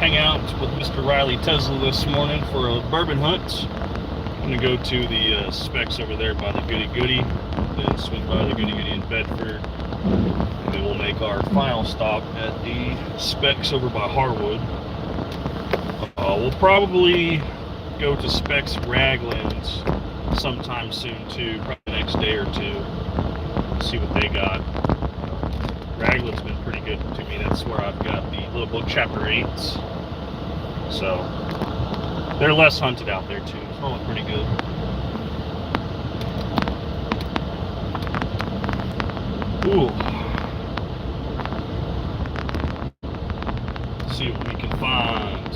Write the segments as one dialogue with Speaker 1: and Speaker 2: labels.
Speaker 1: hang out with Mr. Riley Tesla this morning for a bourbon hunt. I'm going to go to the Specs over there by the Goody Goody, then swing by the Goody Goody in Bedford, and then we'll make our final stop at the Specs over by Harwood. We'll probably go to Specs Raglan's sometime soon too, probably the next day or two. See what they got. Raglan's been pretty good to me. That's where I've got the little book chapter 8s. So they're less hunted out there too. It's probably pretty good. Ooh. Let's see what we can find.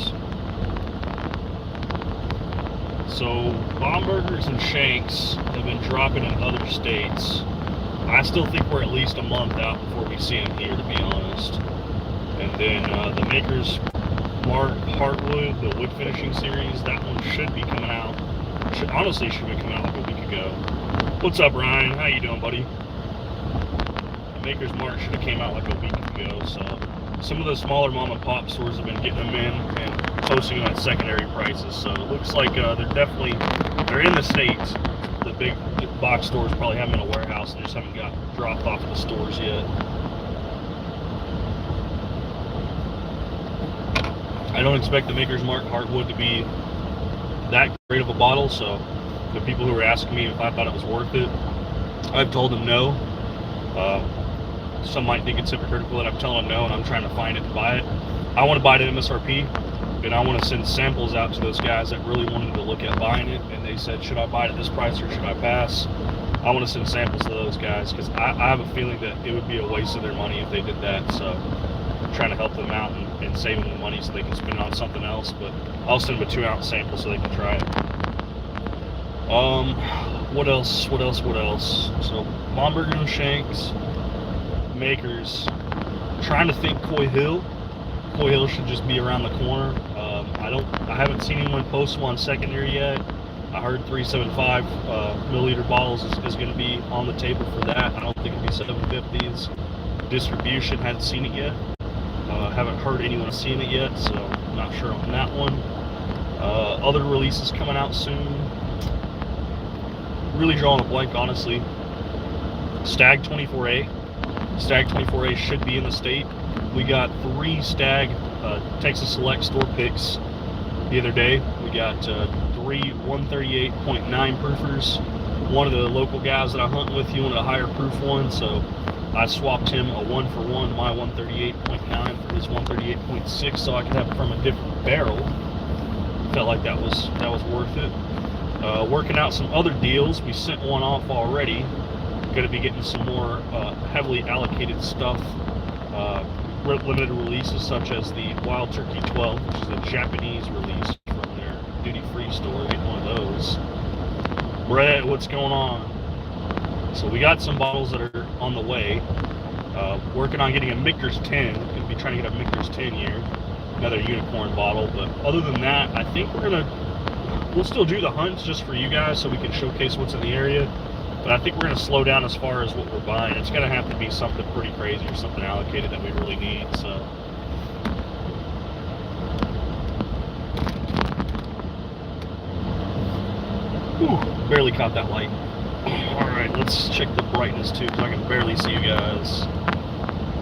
Speaker 1: So Baumburgers and Shanks have been dropping in other states. I still think we're at least a month out before we see them here, to be honest. And then the Maker's Mark Heartwood, the wood finishing series, that one should be coming out. Honestly should be coming out like a week ago. What's up, Ryan? How you doing, buddy? The Maker's Mark should have came out like a week ago. So some of the smaller mom and pop stores have been getting them in and posting them at secondary prices. So it looks like they're in the States. The big box stores probably have them in a warehouse and just haven't got dropped off at the stores yet. I don't expect the Maker's Mark Heartwood to be that great of a bottle, so the people who were asking me if I thought it was worth it, I've told them no. Some might think it's hypocritical that I'm telling them no and I'm trying to find it to buy it. I want to buy it at MSRP, and I want to send samples out to those guys that really wanted to look at buying it, and they said, should I buy it at this price or should I pass? I want to send samples to those guys because I have a feeling that it would be a waste of their money if they did that. So I'm trying to help them out and save them the money so they can spend it on something else. But I'll send them a 2-ounce sample so they can try it. What else? So Baumburger and Shanks, Makers. Trying to think Coy Hill. Coy Hill should just be around the corner. I haven't seen anyone post one secondary yet. I heard 375 milliliter bottles is going to be on the table for that. I don't think it'll be 750s. Distribution, hadn't seen it yet. Haven't heard anyone seeing it yet, so I'm not sure on that one. Other releases coming out soon. Really drawing a blank, honestly. Stag 24A. Stag 24A should be in the state. We got 3 Stag Texas Select store picks the other day. We got 3 138.9 proofers. One of the local guys that I hunt with, he wanted a higher proof one, so I swapped him a 1-for-1, my 138.9 for his 138.6, so I could have it from a different barrel. Felt like that was worth it. Working out some other deals. We sent one off already. Going to be getting some more heavily allocated stuff. Limited releases such as the Wild Turkey 12, which is a Japanese release from their duty-free store. Getting one of those. Brett, what's going on? So we got some bottles that are on the way. Working on getting a Michter's 10. Going to be trying to get a Michter's 10 here. Another unicorn bottle. But other than that, I think we'll still do the hunts just for you guys so we can showcase what's in the area. But I think we're going to slow down as far as what we're buying. It's going to have to be something pretty crazy or something allocated that we really need. So, ooh, barely caught that light. All right, let's check the brightness too, because I can barely see you guys.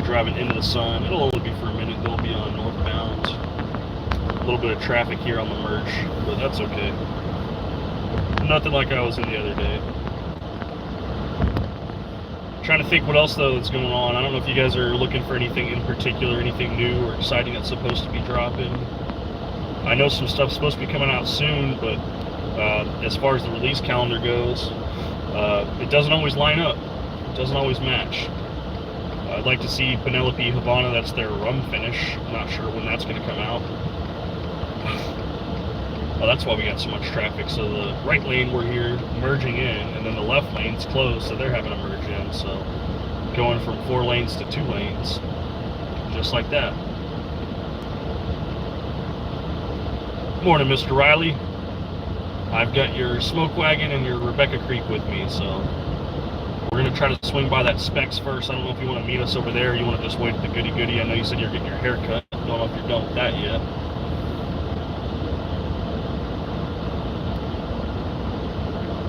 Speaker 1: Driving into the sun. It'll only be for a minute. They'll be on northbound. A little bit of traffic here on the merge, but that's okay. Nothing like I was in the other day. Trying to think what else though is going on. I don't know if you guys are looking for anything in particular, anything new or exciting that's supposed to be dropping. I know some stuff's supposed to be coming out soon, but as far as the release calendar goes, it doesn't always line up. It doesn't always match. I'd like to see Penelope Havana, that's their rum finish. I'm not sure when that's going to come out. Oh, that's why we got so much traffic. So the right lane we're here merging in, and then the left lane's closed, so they're having to merge in. So going from 4 lanes to 2 lanes, just like that. Morning, Mr. Riley. I've got your Smoke Wagon and your Rebecca Creek with me, so we're going to try to swing by that Specs first. I don't know if you want to meet us over there or you want to just wait at the Goody Goody. I know you said you're getting your hair cut. I don't know if you're done with that yet.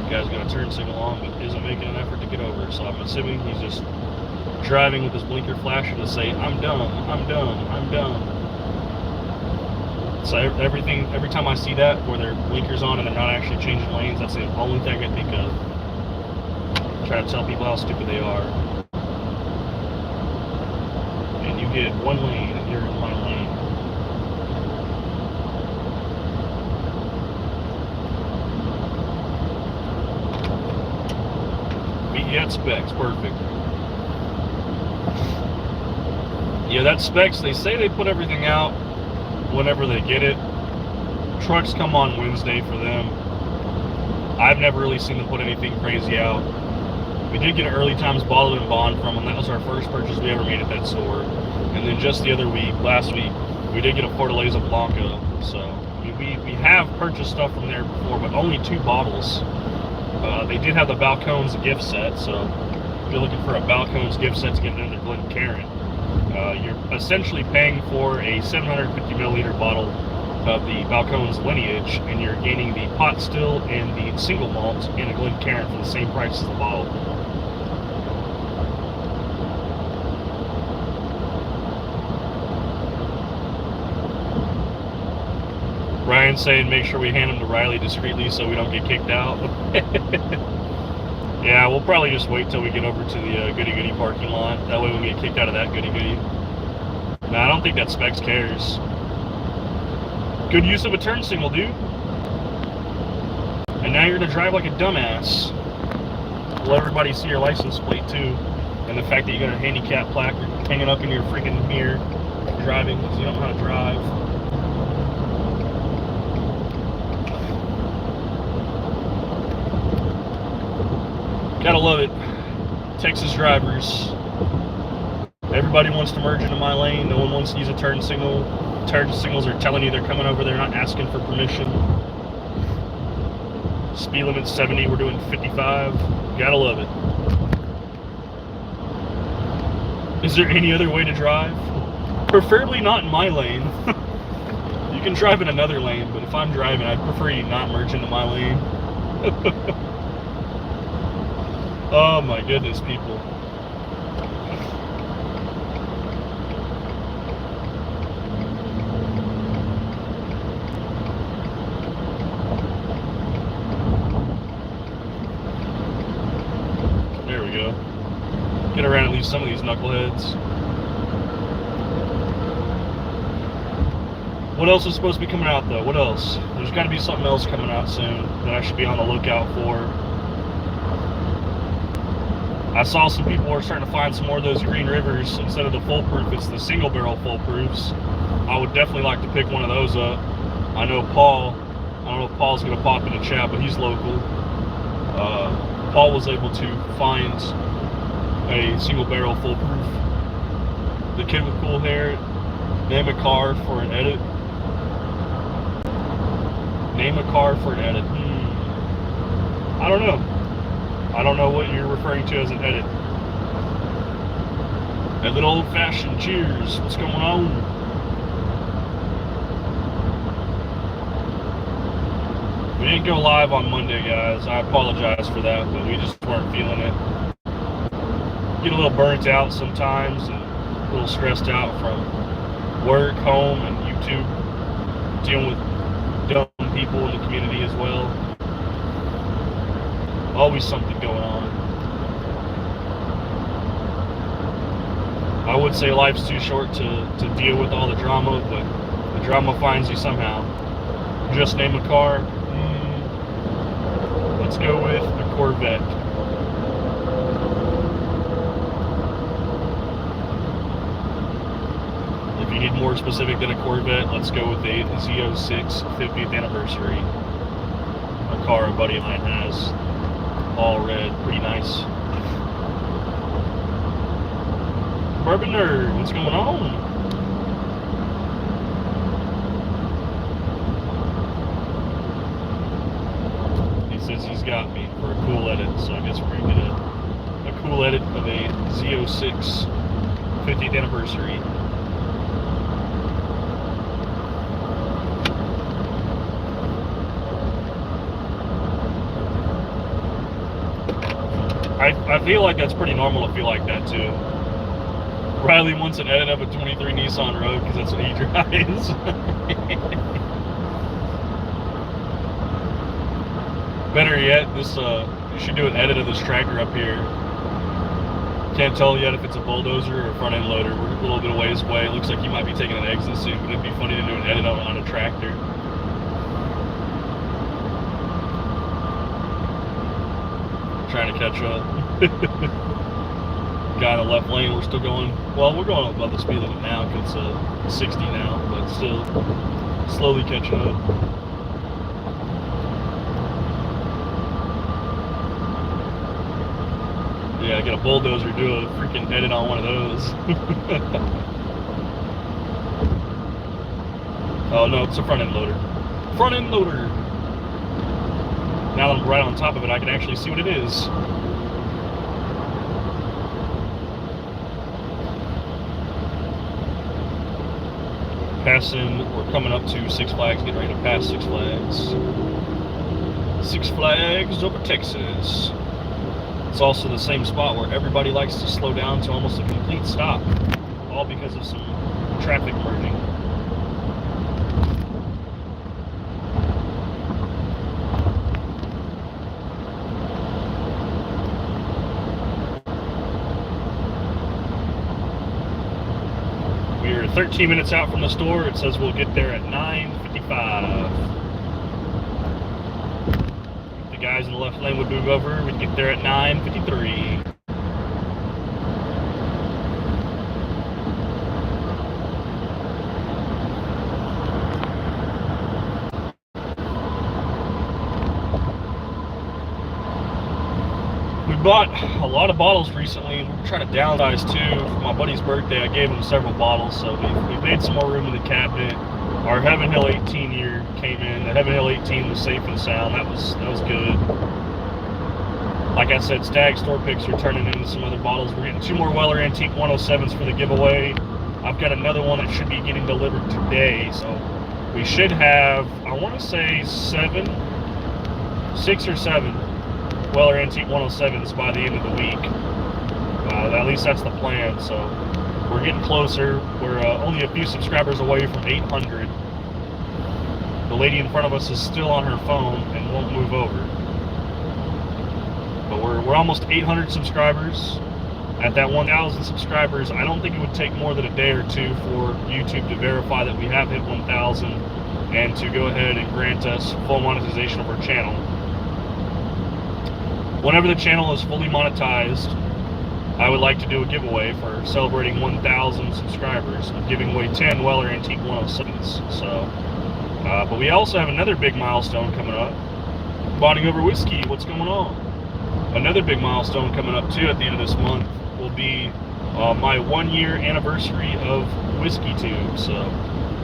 Speaker 1: The guy's got a turn signal on, but isn't making an effort to get over. So I'm assuming he's just driving with his blinker flashing to say, I'm dumb, I'm dumb, I'm dumb. So every time I see that, where their blinkers on and they're not actually changing lanes, that's the only thing I think of. Try to tell people how stupid they are. And you get one lane and you're in my lane. Meet you at specs, perfect. Yeah, that's specs. They say they put everything out whenever they get it. Trucks come on Wednesday for them. I've never really seen them put anything crazy out. We did get an early times bottled and bond from them. That was our first purchase we ever made at that store. And then just the other week, last week, we did get a Fortaleza Blanco. So we have purchased stuff from there before, but only 2 bottles. They did have the Balcones gift set, so if you're looking for a Balcones gift set to get another Glencairn, you're essentially paying for a 750 milliliter bottle of the Balcones lineage, and you're gaining the pot still and the single malt in a Glencairn for the same price as the bottle. Ryan's saying make sure we hand them to Riley discreetly so we don't get kicked out. Yeah, we'll probably just wait till we get over to the Goody Goody parking lot. That way we'll get kicked out of that Goody Goody. No, I don't think that Specs cares. Good use of a turn signal, dude. And now you're gonna drive like a dumbass. Let everybody see your license plate too. And the fact that you got a handicap placard hanging up in your freaking mirror driving because you don't know how to drive. Gotta love it. Texas drivers. Everybody wants to merge into my lane. No one wants to use a turn signal. Turn signals are telling you they're coming over. They're not asking for permission. Speed limit 70. We're doing 55. Gotta love it. Is there any other way to drive? Preferably not in my lane. You can drive in another lane, but if I'm driving, I'd prefer you not merge into my lane. Oh my goodness, people. There we go. Get around at least some of these knuckleheads. What else is supposed to be coming out though? What else? There's got to be something else coming out soon that I should be on the lookout for. I saw some people were starting to find some more of those Green Rivers. Instead of the full proof, it's the single barrel full proofs. I would definitely like to pick one of those up. I know Paul, I don't know if Paul's going to pop in the chat, but he's local. Paul was able to find a single barrel full proof. The kid with cool hair, name a car for an edit. Name a car for an edit. I don't know. I don't know what you're referring to as an edit. A little old-fashioned cheers. What's going on? We didn't go live on Monday, guys. I apologize for that, but we just weren't feeling it. Get a little burnt out sometimes and a little stressed out from work, home, and YouTube. Dealing with dumb people in the community as well. Always something going on. I would say life's too short to deal with all the drama, but the drama finds you somehow. Just name a car. Let's go with a Corvette. If you need more specific than a Corvette, let's go with the Z06 50th anniversary. A car a buddy of mine has. All red, pretty nice. Bourbon Nerd, what's going on? He says he's got me for a cool edit, so I guess we're gonna get a cool edit of a Z06 50th anniversary. I feel like that's pretty normal to feel like that too. Riley wants an edit of a 23 Nissan Rogue because that's what he drives. Better yet, this you should do an edit of this tractor up here. Can't tell yet if it's a bulldozer or a front end loader. We're a little bit of ways away. It looks like he might be taking an exit soon, but it'd be funny to do an edit on a tractor. Trying to catch up. Guy in the left lane, we're still going, well, we're going above the speed limit now because it's 60 now, but still slowly catching up. Yeah, get a bulldozer, do a freaking edit on one of those. Oh no, it's a front end loader. Front end loader! Now that I'm right on top of it, I can actually see what it is. Passing, we're coming up to Six Flags, getting ready to pass Six Flags. Six Flags over Texas. It's also the same spot where everybody likes to slow down to almost a complete stop, all because of some traffic merging. We're 13 minutes out from the store. It says we'll get there at 9:55. If the guys in the left lane would move over, we'd get there at 9:53. We bought a lot of bottles recently. We're trying to downsize too. For my buddy's birthday, I gave him several bottles, so we made some more room in the cabinet. Our Heaven Hill 18 year came in. The Heaven Hill 18 was safe and sound. That was good. Like I said, Stag store picks are turning into some other bottles. We're getting 2 more Weller Antique 107s for the giveaway. I've got another one that should be getting delivered today, so we should have, I want to say 6 or 7 Weller Antique 107s by the end of the week. At least that's the plan, so we're getting closer. We're only a few subscribers away from 800. The lady in front of us is still on her phone and won't move over. But we're almost 800 subscribers. At that 1,000 subscribers, I don't think it would take more than a day or two for YouTube to verify that we have hit 1,000 and to go ahead and grant us full monetization of our channel. Whenever the channel is fully monetized, I would like to do a giveaway for celebrating 1,000 subscribers. I'm giving away 10 Weller Antique 107s. So, but we also have another big milestone coming up. Bonding over whiskey, what's going on? Another big milestone coming up too at the end of this month will be my 1-year anniversary of Whiskey Tube. So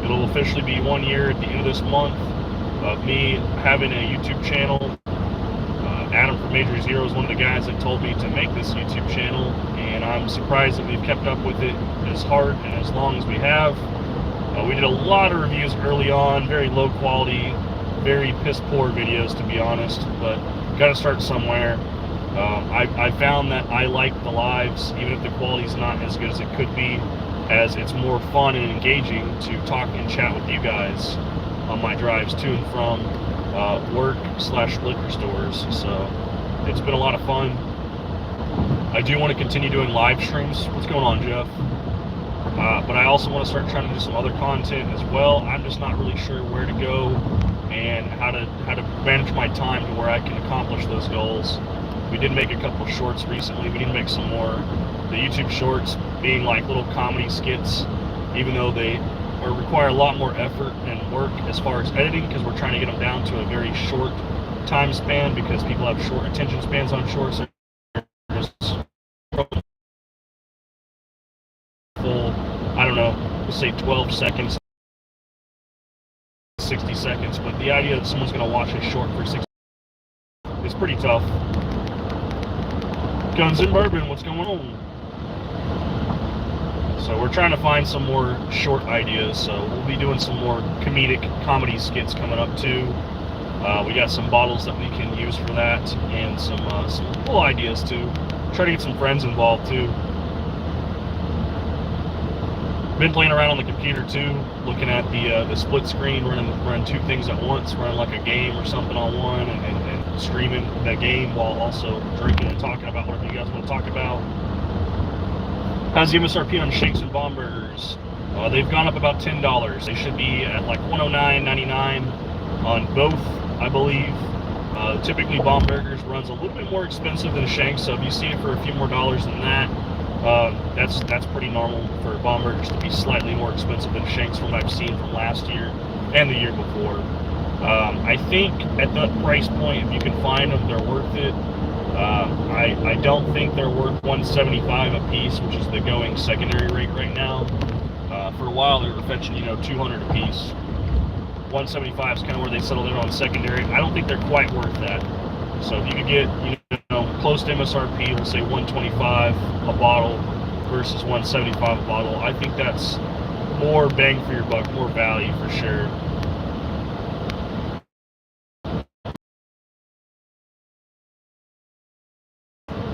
Speaker 1: it'll officially be 1 year at the end of this month of me having a YouTube channel. Adam from Major Zero is one of the guys that told me to make this YouTube channel, and I'm surprised that we've kept up with it as hard and as long as we have. We did a lot of reviews early on, very low quality, very piss poor videos to be honest, but got to start somewhere. I found that I like the lives, even if the quality's not as good as it could be, as it's more fun and engaging to talk and chat with you guys on my drives to and from work/liquor stores. So it's been a lot of fun. I do want to continue doing live streams. What's going on, Jeff? But I also want to start trying to do some other content as well. I'm just not really sure where to go and how to manage my time to where I can accomplish those goals. We did make a couple shorts recently. We need to make some more. The YouTube shorts being like little comedy skits, even though they require a lot more effort and work as far as editing, because we're trying to get them down to a very short time span, because people have short attention spans on shorts. Full, I don't know, let's say 12 seconds, 60 seconds, but the idea that someone's going to watch a short for 60 is pretty tough. Guns and Bourbon, what's going on? So we're trying to find some more short ideas, so we'll be doing some more comedy skits coming up too. We got some bottles that we can use for that, and some cool ideas too. Try to get some friends involved too. Been playing around on the computer too, looking at the split screen, running two things at once, running like a game or something on one, and streaming the game while also drinking and talking about whatever you guys want to talk about. How's the MSRP on shakes and bomb burgers? They've gone up about $10. They should be at like $109.99 on both, I believe. Typically bomb burgers runs a little bit more expensive than Shanks, so if you see it for a few more dollars than that, that's pretty normal for bomb burgers to be slightly more expensive than Shanks from what I've seen from last year and the year before. I think at that price point, if you can find them, they're worth it. I don't think they're worth $175 a piece, which is the going secondary rate right now. For a while, they were fetching, $200 a piece. $175 is kind of where they settled in on secondary. I don't think they're quite worth that. So if you could get, close to MSRP, let's say $125 a bottle versus $175 a bottle, I think that's more bang for your buck, more value for sure.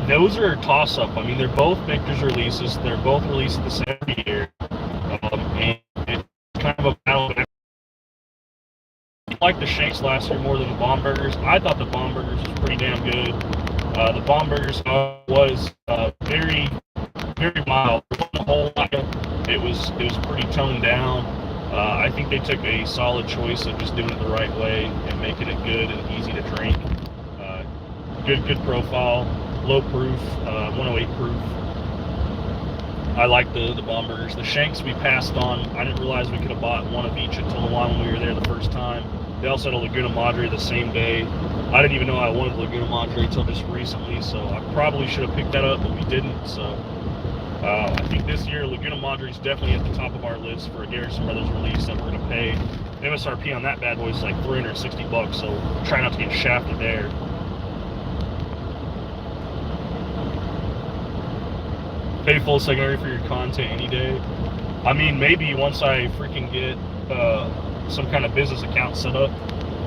Speaker 1: Those are a toss-up. I mean, they're both Victor's releases. They're both released the same year. And it's kind of a battle. I liked the Shakes last year more than the Bomb Burgers. I thought the Bomb Burgers was pretty damn good. The Bomb Burgers was very, very mild. It wasn't a whole lot. It was pretty toned down. I think they took a solid choice of just doing it the right way and making it good and easy to drink. Good profile, low proof, 108 proof. I like the Bomb Burgers. The Shanks we passed on. I didn't realize we could have bought one of each until the one when we were there the first time. They also had a Laguna Madre the same day. I didn't even know I wanted Laguna Madre until just recently, so I probably should have picked that up, but we didn't. So I think this year Laguna Madre is definitely at the top of our list for a Garrison Brothers release that we're going to pay. MSRP on that bad boy is like $360, so try not to get shafted there. Pay full secondary for your content any day. I mean, maybe once I freaking get some kind of business account set up.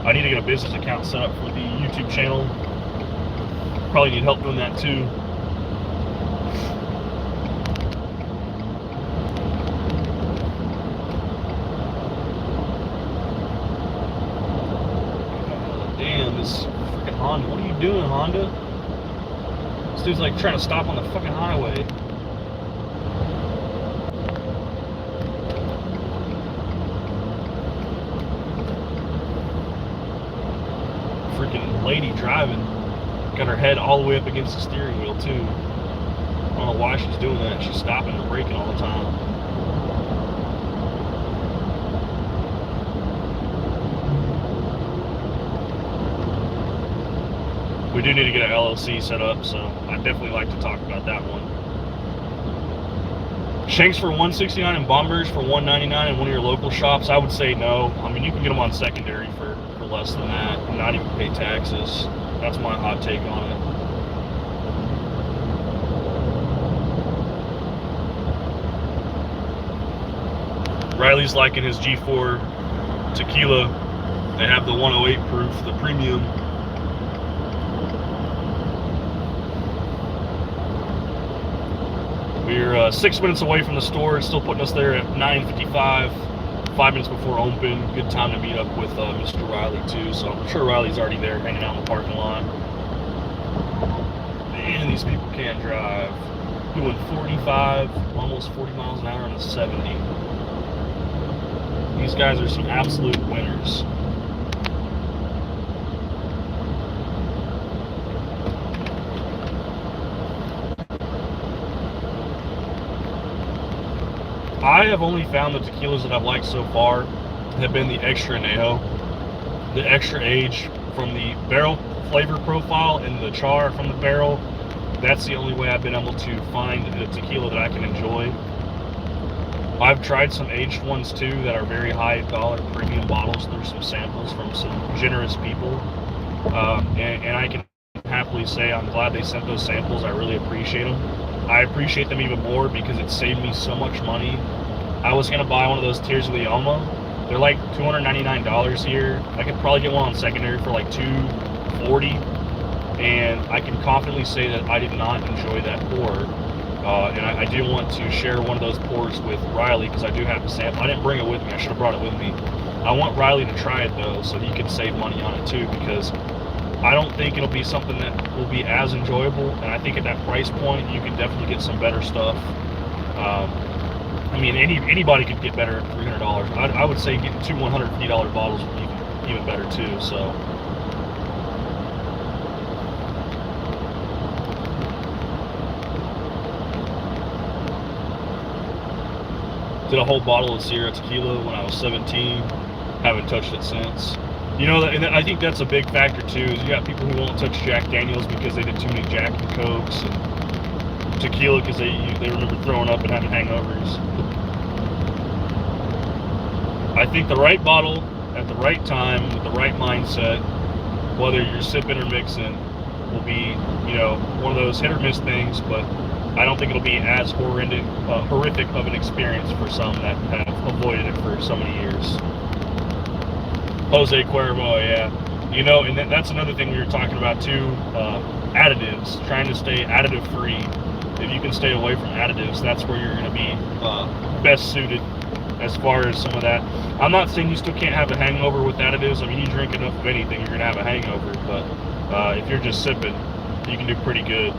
Speaker 1: I need to get a business account set up for the YouTube channel. Probably need help doing that too. Damn, this freaking Honda. What are you doing, Honda? This dude's like trying to stop on the fucking highway. Freaking lady driving, got her head all the way up against the steering wheel too. I don't know why she's doing that. She's stopping and braking all the time. We do need to get an LLC set up, so I'd definitely like to talk about that one. Shanks for $169 and Bomb Burgers for $199 in one of your local shops, I would say no. I mean, you can get them on secondary for less than that and not even pay taxes. That's my hot take on it. Riley's liking his G4 tequila. They have the 108 proof, the premium. We're 6 minutes away from the store. It's still putting us there at 9:55. 5 minutes before open. Good time to meet up with Mr. Riley too. So I'm sure Riley's already there hanging out in the parking lot. Man, these people can't drive. Doing 45, almost 40 miles an hour on a 70. These guys are some absolute winners. I have only found the tequilas that I've liked so far have been the Extra Añejo. The extra age from the barrel flavor profile and the char from the barrel. That's the only way I've been able to find a tequila that I can enjoy. I've tried some aged ones too that are very high dollar premium bottles. There's some samples from some generous people. And I can happily say I'm glad they sent those samples. I really appreciate them. I appreciate them even more because it saved me so much money. I was going to buy one of those Tears of the Alma, They're like $299 here. I could probably get one on secondary for like $240, and I can confidently say that I did not enjoy that pour. And I do want to share one of those pours with Riley, because I do have to sample. I didn't bring it with me. I should have brought it with me. I want Riley to try it though, so he can save money on it too, because I don't think it'll be something that will be as enjoyable. And I think at that price point, you can definitely get some better stuff. I mean, anybody could get better at $300. I would say getting two $150 bottles would be even better too. So. Did a whole bottle of Sierra tequila when I was 17. Haven't touched it since. You know, and I think that's a big factor too. Is you got people who won't touch Jack Daniels because they did too many Jack and Cokes, and tequila because they remember throwing up and having hangovers. I think the right bottle at the right time with the right mindset, whether you're sipping or mixing, will be, you know, one of those hit or miss things. But I don't think it'll be as horrific of an experience for some that have avoided it for so many years. Jose Cuervo, yeah. You know, and that's another thing we were talking about too, additives, trying to stay additive free. If you can stay away from additives, that's where you're going to be best suited as far as some of that. I'm not saying you still can't have a hangover with additives. I mean, you drink enough of anything, you're going to have a hangover. But if you're just sipping, you can do pretty good.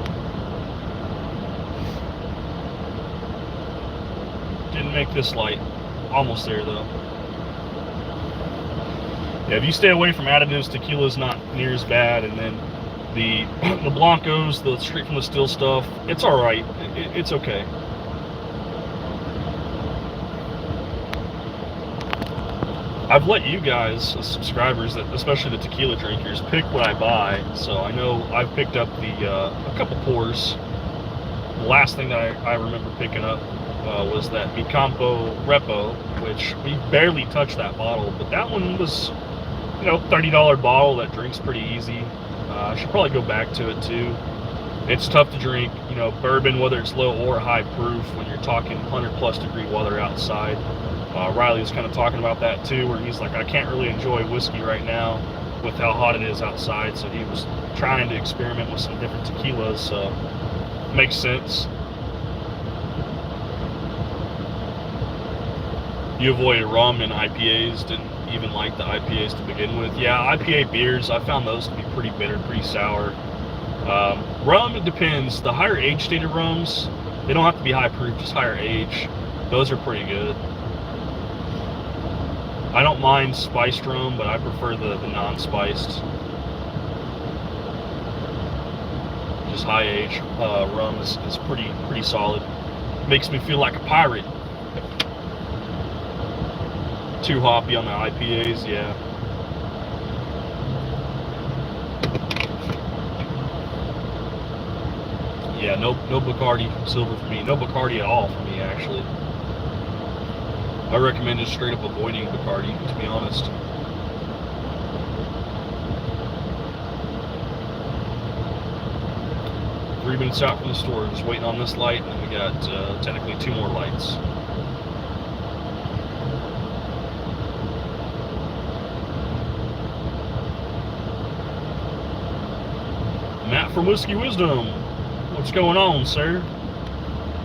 Speaker 1: Didn't make this light. Almost there though. Yeah, if you stay away from additives, tequila's not near as bad, and then the Blancos, the straight from the still stuff, it's all right. It's okay. I've let you guys, subscribers, especially the tequila drinkers, pick what I buy. So I know I've picked up a couple pours. The last thing that I remember picking up was that Mi Campo Repo, which we barely touched that bottle, but that one was, you know, $30 bottle that drinks pretty easy. I should probably go back to it too. It's tough to drink, you know, bourbon, whether it's low or high proof, when you're talking 100+ degree weather outside. Riley was kind of talking about that too, where he's like, I can't really enjoy whiskey right now with how hot it is outside. So he was trying to experiment with some different tequilas. So makes sense. You avoided rum and IPAs, didn't even like the IPAs to begin with. Yeah, IPA beers, I found those to be pretty bitter, pretty sour. Rum, it depends. The higher age stated rums, they don't have to be high proof, just higher age. Those are pretty good. I don't mind spiced rum, but I prefer the non-spiced. Just high age rum is pretty solid. Makes me feel like a pirate. Too hoppy on the IPAs, yeah. Yeah, no Bacardi Silver for me. No Bacardi at all for me, actually. I recommend just straight up avoiding Bacardi, to be honest. Three minutes out from the store, just waiting on this light, and then we got technically 2 more lights. Matt from Whiskey Wisdom, what's going on, sir?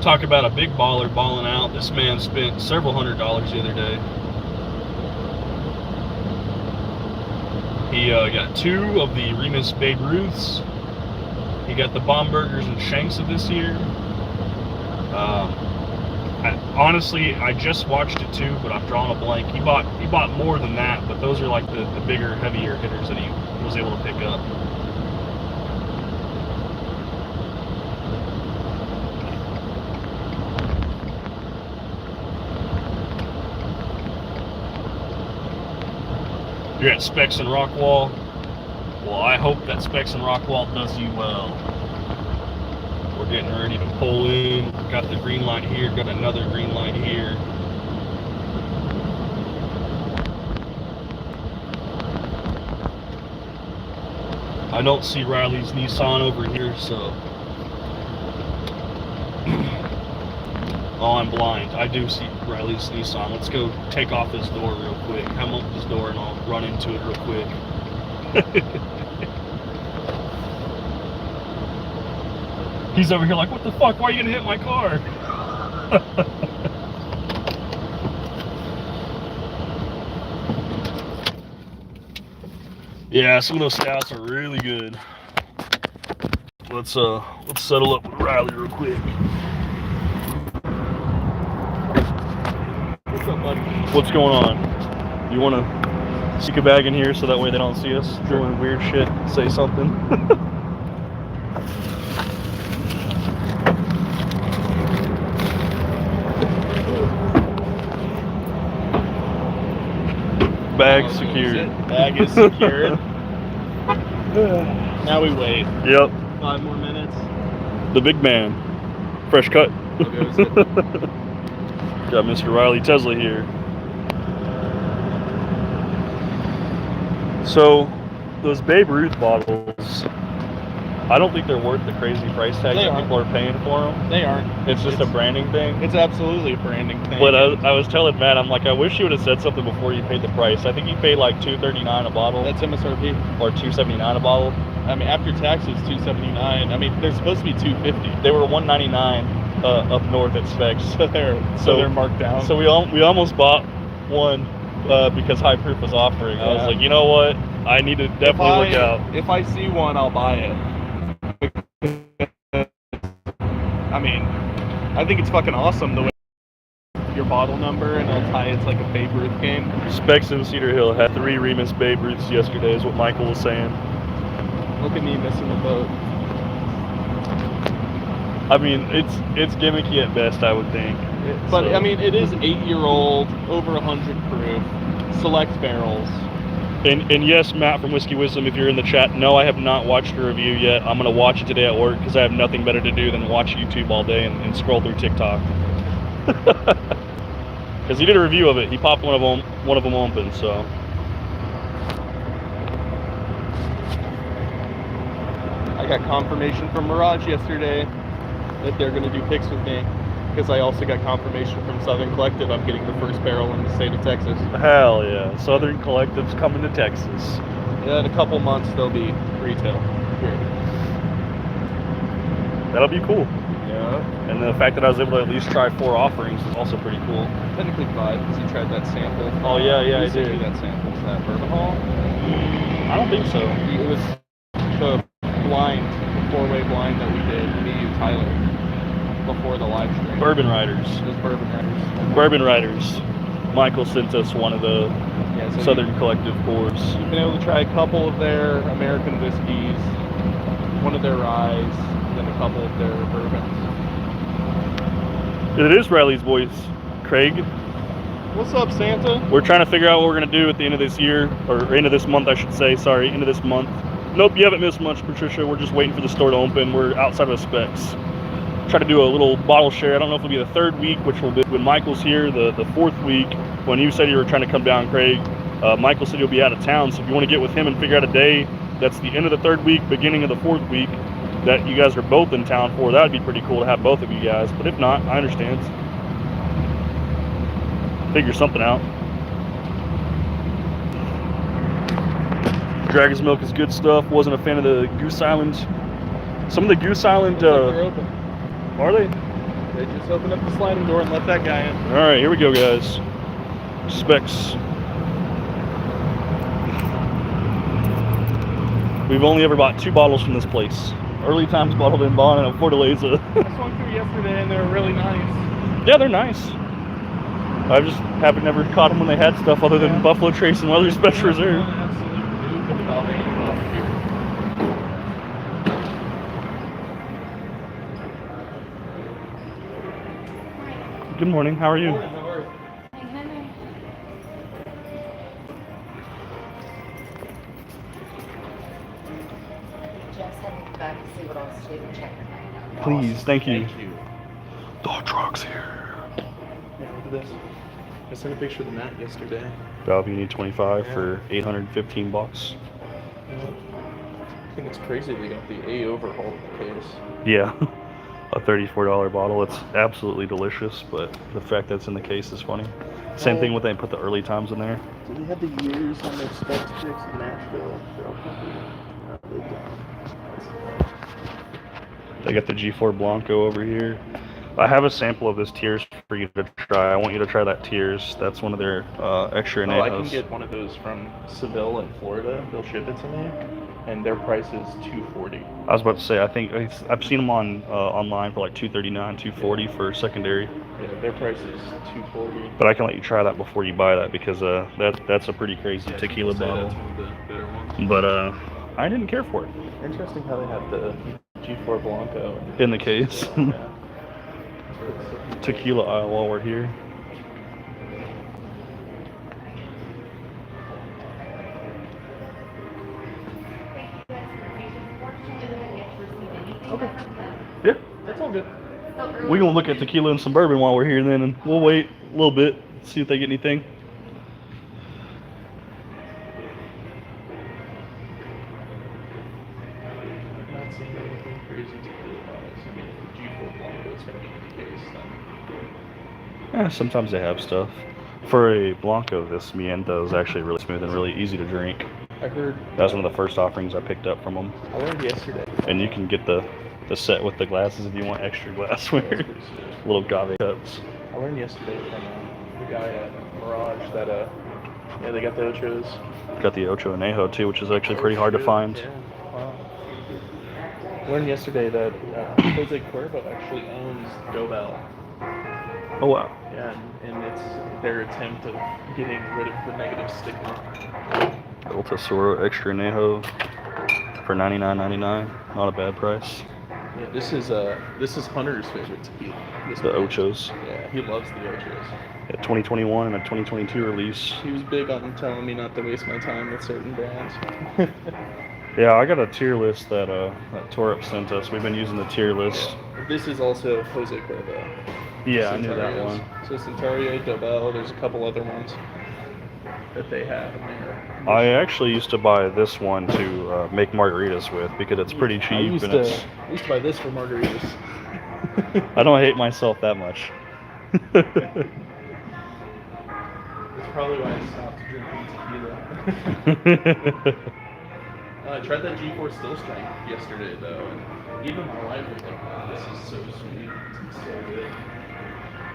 Speaker 1: Talk about a big baller balling out. This man spent several $100s the other day. He got 2 of the Remus Babe Ruths. He got the Bombergers and Shanks of this year. Honestly, I just watched it too, but I'm drawing a blank. He bought more than that, but those are like the bigger, heavier hitters that he was able to pick up. You're at Specs and Rockwall. Well, I hope that Specs and Rockwall does you well. We're getting ready to pull in. Got the green light here, got another green light here. I don't see Riley's Nissan over here, so Oh, I'm blind. I do see Riley's Nissan. Let's go take off his door real quick. Come open his door and I'll run into it real quick. He's over here like, what the fuck? Why are you gonna hit my car? Yeah, some of those stats are really good. Let's settle up with Riley real quick.
Speaker 2: What's up, buddy?
Speaker 1: What's going on? You want to stick a bag in here so that way they don't see us doing weird shit? Say something. Bag secured.
Speaker 2: Bag is secured. Now we wait.
Speaker 1: Yep.
Speaker 2: 5 more minutes.
Speaker 1: The big man. Fresh cut.
Speaker 2: How goes it?
Speaker 1: Got Mr. Riley Tesla here. So, those Babe Ruth bottles, I don't think they're worth the crazy price tag that people are paying for them.
Speaker 2: They aren't.
Speaker 1: It's just a branding thing.
Speaker 2: It's absolutely a branding thing.
Speaker 1: But I was telling Matt, I'm like, I wish you would have said something before you paid the price. I think you paid like $2.39 a bottle.
Speaker 2: That's MSRP.
Speaker 1: Or $2.79 a bottle.
Speaker 2: I mean, after taxes, $2.79. I mean, they're supposed to be $2.50.
Speaker 1: They were $1.99 up north at Specs.
Speaker 2: So they're marked down.
Speaker 1: So we almost bought one because High Proof was offering. I was like, you know what? I need to definitely look out.
Speaker 2: If I see one, I'll buy it. I mean, I think it's fucking awesome the way your bottle number and it'll tie it's like a Babe Ruth game.
Speaker 1: Specs in Cedar Hill had 3 Remus Babe Ruths yesterday, is what Michael was saying.
Speaker 2: Look at me missing the boat.
Speaker 1: I mean, it's gimmicky at best, I would think.
Speaker 2: But I mean, it is 8-year-old, over 100 proof, select barrels.
Speaker 1: And yes, Matt from Whiskey Wisdom, if you're in the chat, no, I have not watched the review yet. I'm going to watch it today at work because I have nothing better to do than watch YouTube all day and scroll through TikTok. Because he did a review of it. He popped one of them open, so.
Speaker 2: I got confirmation from Mirage yesterday that they're going to do picks with me. Because I also got confirmation from Southern Collective I'm getting the first barrel in the state of Texas.
Speaker 1: Hell yeah. Southern Collective's coming to Texas.
Speaker 2: Yeah, in a couple months they'll be retail here.
Speaker 1: That'll be cool.
Speaker 2: Yeah.
Speaker 1: And the fact that I was able to at least try 4 offerings is also pretty cool.
Speaker 2: Technically 5 because you tried that sample.
Speaker 1: Oh yeah, I did.
Speaker 2: That sample. Was that Bourbon Hall?
Speaker 1: I don't think so.
Speaker 2: It was the 4-way blind that we did, me, you, Tyler. Before the live stream.
Speaker 1: Bourbon Riders.
Speaker 2: Just Bourbon Riders.
Speaker 1: Bourbon Riders. Michael sent us one of the Southern Collective pours.
Speaker 2: You've been able to try a couple of their American whiskeys, one of their ryes, and then a couple of their bourbons.
Speaker 1: It is Riley's voice, Craig.
Speaker 2: What's up, Santa?
Speaker 1: We're trying to figure out what we're going to do at the end of this year, or end of this month, I should say. Sorry, end of this month. Nope, you haven't missed much, Patricia. We're just waiting for the store to open. We're outside of Specs. Try to do a little bottle share. I don't know if it'll be the 3rd week, which will be when Michael's here, the 4th week. When you said you were trying to come down, Craig, Michael said you'll be out of town. So if you want to get with him and figure out a day that's the end of the 3rd week, beginning of the 4th week, that you guys are both in town for, that would be pretty cool to have both of you guys. But if not, I understand. Figure something out. Dragon's Milk is good stuff. Wasn't a fan of the Goose Island. Some of the Goose Island...
Speaker 2: they're open.
Speaker 1: Are they?
Speaker 2: They just opened up the sliding door and let that guy in.
Speaker 1: All right, here we go, guys. Specs. We've only ever bought 2 bottles from this place. Early Times Bottled in Bond and a Fortaleza.
Speaker 2: I swung through yesterday and they were really nice.
Speaker 1: Yeah, they're nice. I just haven't never caught them when they had stuff other than Buffalo Trace and Weather Special Reserve. Good morning. How are you? Please, thank you. Dog truck's here.
Speaker 2: Yeah, look at this. I sent a picture of the mat yesterday.
Speaker 1: Valve, you need 25 for 815 bucks.
Speaker 2: Yeah. I think it's crazy they got the A overhaul case.
Speaker 1: Yeah. a $34 bottle. It's absolutely delicious, but the fact that it's in the case is funny. Same thing with they put the early times in there.
Speaker 2: Do they have the years on their specs picks in Nashville? No, they don't.
Speaker 1: They got the G4 Blanco over here. I have a sample of this Tears for you to try. I want you to try that Tears. That's one of their extra
Speaker 2: Oh, I
Speaker 1: añejos.
Speaker 2: can get one of those from Seville in Florida. They'll ship it to me, and their price is $240.
Speaker 1: I was about to say, I think I've seen them on online for like $239, $240 for secondary.
Speaker 2: Yeah, their price is $240.
Speaker 1: But I can let you try that before you buy that because that's a pretty crazy tequila bottle.
Speaker 2: That's one of the better ones.
Speaker 1: But I didn't care for it.
Speaker 2: Interesting how they have the G4 Blanco
Speaker 1: In the case.
Speaker 2: Yeah.
Speaker 1: Tequila aisle while we're here.
Speaker 2: Okay.
Speaker 1: Yeah.
Speaker 2: That's all good.
Speaker 1: We're gonna look at tequila and some bourbon while we're here then, and we'll wait a little bit, see if they get anything.
Speaker 2: I'm not seeing anything crazy tequila wise. I mean, if the G4 Blanco is going to be the case, then
Speaker 1: Yeah, sometimes they have stuff. For a Blanco, this Miento is actually really smooth and really easy to drink.
Speaker 2: I heard.
Speaker 1: That was one of the first offerings I picked up from them.
Speaker 2: I learned yesterday.
Speaker 1: And you can get the set with the glasses if you want extra glassware. Little agave cups.
Speaker 2: I learned yesterday from the guy at Mirage that yeah, they got the Ochos.
Speaker 1: Got the Ocho Añejo too, which is actually pretty hard to find.
Speaker 2: Yeah. Wow. I learned yesterday that Jose Cuervo actually owns Dobel.
Speaker 1: Oh wow.
Speaker 2: Yeah, and it's their attempt of getting rid of the negative stigma.
Speaker 1: El Tesoro Extra Añejo for $99.99. Not a bad price.
Speaker 2: Yeah, this is Hunter's favorite tequila.
Speaker 1: The Ochos.
Speaker 2: Yeah, he loves the Ochos.
Speaker 1: A 2021 and a 2022 release.
Speaker 2: He was big on telling me not to waste my time with certain brands.
Speaker 1: Yeah, I got a tier list that Torup sent us. We've been using the tier list.
Speaker 2: Yeah. This is also Jose Cuervo.
Speaker 1: Yeah, I knew that
Speaker 2: Centarios.
Speaker 1: one.
Speaker 2: So Centario, Dobel, there's a couple other ones that they have in there.
Speaker 1: I actually used to buy this one to make margaritas with because it's pretty cheap.
Speaker 2: I used
Speaker 1: and
Speaker 2: to buy this for margaritas.
Speaker 1: I don't hate myself that much.
Speaker 2: That's probably why I stopped drinking tequila. I tried that G4 Still Strength yesterday though, and even my wife was like, "Wow, this is so sweet, it's so good."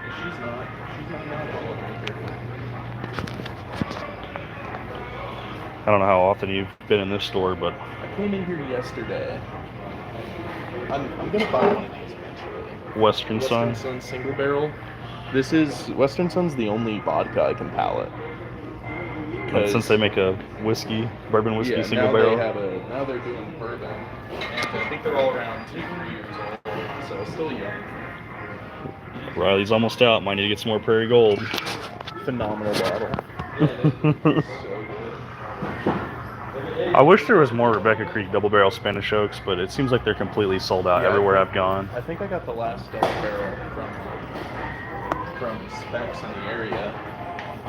Speaker 2: And she's not an alcohol drinker.
Speaker 1: I don't know how often you've been in this store, but
Speaker 2: I came in here yesterday. I'm gonna buy one of these eventually.
Speaker 1: Western Sun.
Speaker 2: Sun single barrel. This is Western Sun's the only vodka I can palate.
Speaker 1: And since they make a bourbon whiskey single
Speaker 2: now
Speaker 1: barrel.
Speaker 2: Now they're doing bourbon. And I think they're all around 2-3 years old, so still young.
Speaker 1: Riley's almost out. Might need to get some more Prairie Gold.
Speaker 2: Phenomenal bottle. So good.
Speaker 1: I wish there was more Rebecca Creek double barrel Spanish Oaks, but it seems like they're completely sold out everywhere I've gone.
Speaker 2: I think I got the last double barrel from Specs in the area.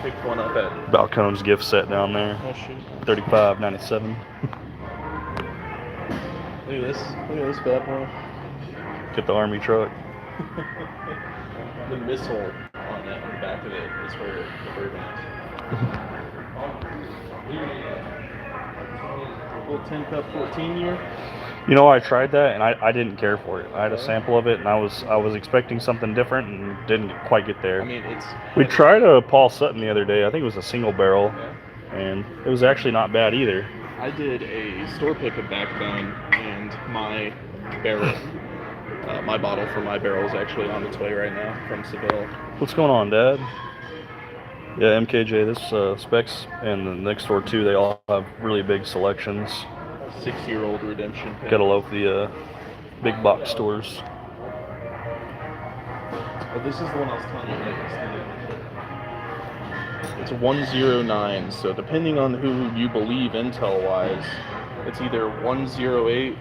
Speaker 2: Picked one up at
Speaker 1: Balcone's gift set down there.
Speaker 2: Oh shoot.
Speaker 1: $35.97.
Speaker 2: Look at this bad boy.
Speaker 1: Get the army truck.
Speaker 2: The missile on the back of it is where the bourbon is. Little 10 cup 14 year.
Speaker 1: You know, I tried that and I didn't care for it. I had a sample of it and I was expecting something different and didn't quite get there.
Speaker 2: I mean,
Speaker 1: We tried a Paul Sutton the other day. I think it was a single barrel, and it was actually not bad either.
Speaker 2: I did a store pick of Backbone, and my barrel, my bottle for my barrel is actually on its way right now from Seville.
Speaker 1: What's going on, Dad? Yeah, MKJ, this Specs and the next door too, they all have really big selections.
Speaker 2: 6-year-old redemption pick.
Speaker 1: Gotta love the big box stores.
Speaker 2: But this is the one I was telling you. It's 109, so depending on who you believe intel-wise, it's either 108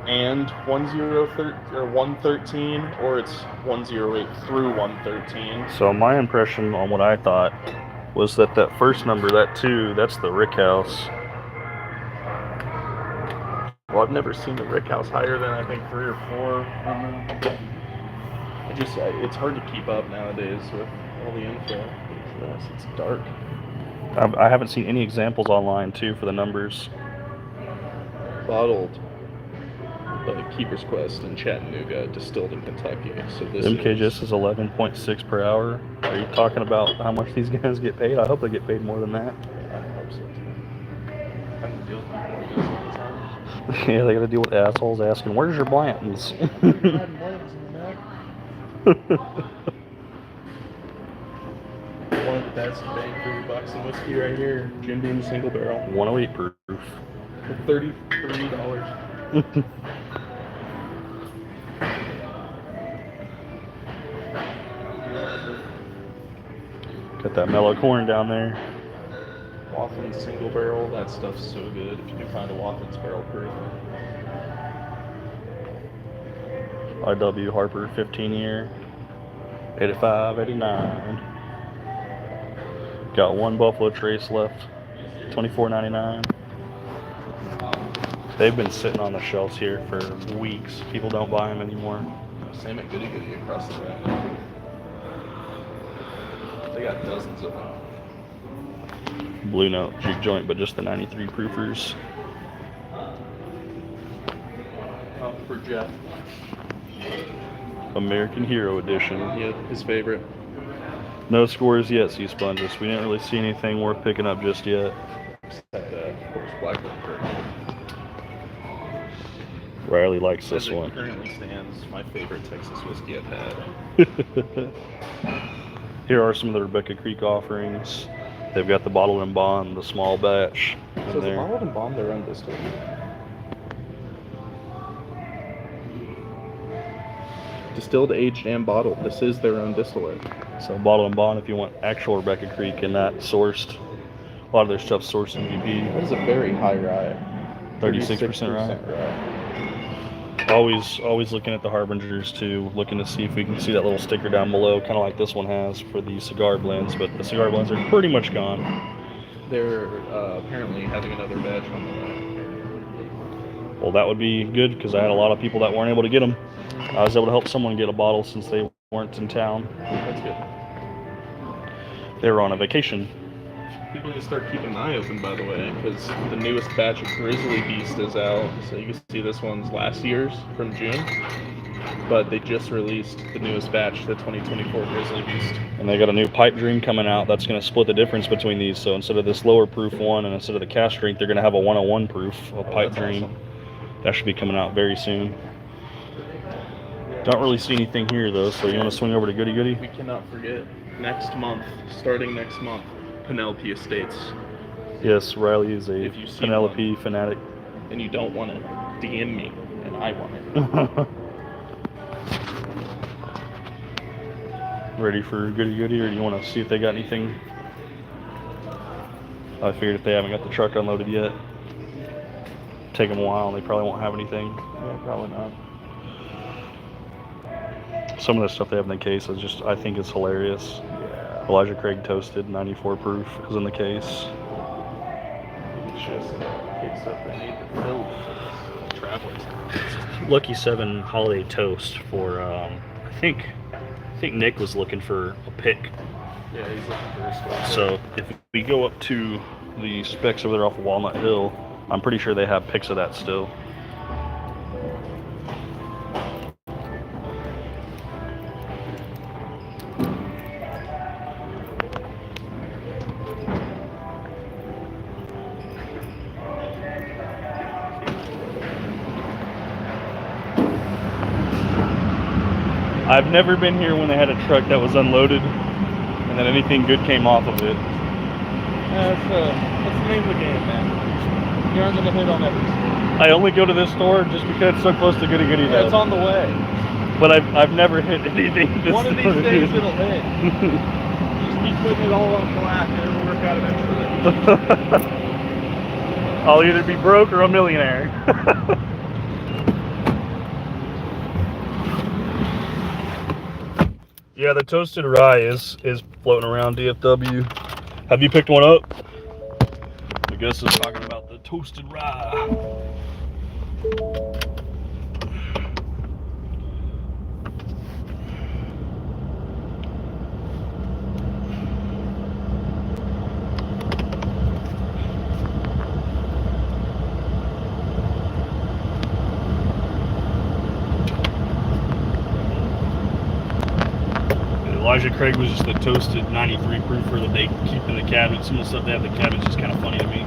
Speaker 2: and 113, or it's 108 through 113.
Speaker 1: So my impression on what I thought was that first number, that 2, that's the Rick House.
Speaker 2: Well, I've never seen the Rick House higher than I think 3 or 4. I don't know. It's hard to keep up nowadays with all the info. It's dark.
Speaker 1: I haven't seen any examples online too for the numbers.
Speaker 2: Bottled Keeper's Quest in Chattanooga, distilled in Kentucky. So this
Speaker 1: MKGS is 11.6 per hour. Are you talking about how much these guys get paid? I hope they get paid more than that.
Speaker 2: I hope so too. I can deal with people like this all the time.
Speaker 1: Yeah, they got to deal with assholes asking, "Where's your Blanton's?"
Speaker 2: One of the best bang for your bucks in whiskey right here. Jim Beam single barrel.
Speaker 1: 108 proof.
Speaker 2: $33.
Speaker 1: Got that mellow corn down there.
Speaker 2: Wathen's single barrel. That stuff's so good. If you can find a Wathen's barrel proof.
Speaker 1: IW Harper 15 year. 85, 89. Got one Buffalo Trace left. $24.99. They've been sitting on the shelves here for weeks. People don't buy them anymore.
Speaker 2: Same at Goody Goody across the way. They got dozens of them.
Speaker 1: Blue Note juke joint, but just the 93 proofers.
Speaker 2: For Jeff.
Speaker 1: American Hero Edition.
Speaker 2: Yeah, his favorite.
Speaker 1: No scores yet, Sea Sponges. We didn't really see anything worth picking up just yet.
Speaker 2: Except, of course, Blackburn.
Speaker 1: Riley likes this
Speaker 2: As it
Speaker 1: one.
Speaker 2: currently stands, my favorite Texas whiskey I've had.
Speaker 1: Here are some of the Rebecca Creek offerings. They've got the bottled and bond, the small batch.
Speaker 2: So is the bottled and bond their own distillate? Distilled, aged, and bottled. This is their own distillate.
Speaker 1: So bottled and bond if you want actual Rebecca Creek and not sourced. A lot of their stuff's sourced in VP.
Speaker 2: That is a very high rye.
Speaker 1: 36% rye. Always looking at the Harbingers too, looking to see if we can see that little sticker down below, kind of like this one has for the cigar blends, but the cigar blends are pretty much gone.
Speaker 2: They're apparently having another batch on the way.
Speaker 1: Well, that would be good because I had a lot of people that weren't able to get them. I was able to help someone get a bottle since they weren't in town.
Speaker 2: That's good.
Speaker 1: They were on a vacation.
Speaker 2: People can start keeping an eye open, by the way, because the newest batch of Grizzly Beast is out. So you can see this one's last year's from June. But they just released the newest batch, the 2024 Grizzly Beast.
Speaker 1: And they got a new pipe dream coming out. That's going to split the difference between these. So instead of this lower proof one and instead of the cask strength, they're going to have a 101 proof of pipe dream.
Speaker 2: Awesome.
Speaker 1: That should be coming out very soon. Don't really see anything here though, so you want to swing over to Goody Goody?
Speaker 2: We cannot forget, next month, starting next month, Penelope Estates.
Speaker 1: Yes, Riley is a
Speaker 2: If you see
Speaker 1: Penelope fanatic.
Speaker 2: And you don't want it, DM me, and I want it.
Speaker 1: Ready for Goody Goody, or do you want to see if they got anything? I figured if they haven't got the truck unloaded yet, take them a while and they probably won't have anything.
Speaker 2: Yeah, probably not.
Speaker 1: Some of the stuff they have in the case is just, I think it's hilarious.
Speaker 2: Yeah.
Speaker 1: Elijah Craig Toasted, 94 proof, is in the case.
Speaker 2: It's just big stuff they need to fill for travelers.
Speaker 1: Lucky 7 Holiday Toast for, I think Nick was looking for a pick.
Speaker 2: Yeah, he's looking for a score.
Speaker 1: So if we go up to the specs over there off of Walnut Hill, I'm pretty sure they have picks of that still. I've never been here when they had a truck that was unloaded and then anything good came off of it.
Speaker 2: That's the name of the game, man. You aren't gonna hit on every store.
Speaker 1: I only go to this store just because it's so close to Goody Goody.
Speaker 2: Yeah, it's on the way.
Speaker 1: But I've never hit anything.
Speaker 2: One of these days it'll hit. Just keep putting it all on black and it'll work out eventually.
Speaker 1: I'll either be broke or a millionaire. Yeah, the toasted rye is floating around DFW. Have you picked one up? I guess it's talking about the toasted rye. Elijah Craig was just the toasted 93 proofer that they keep in the cabinet. Some of the stuff they have in the cabinet is just kind of funny to me.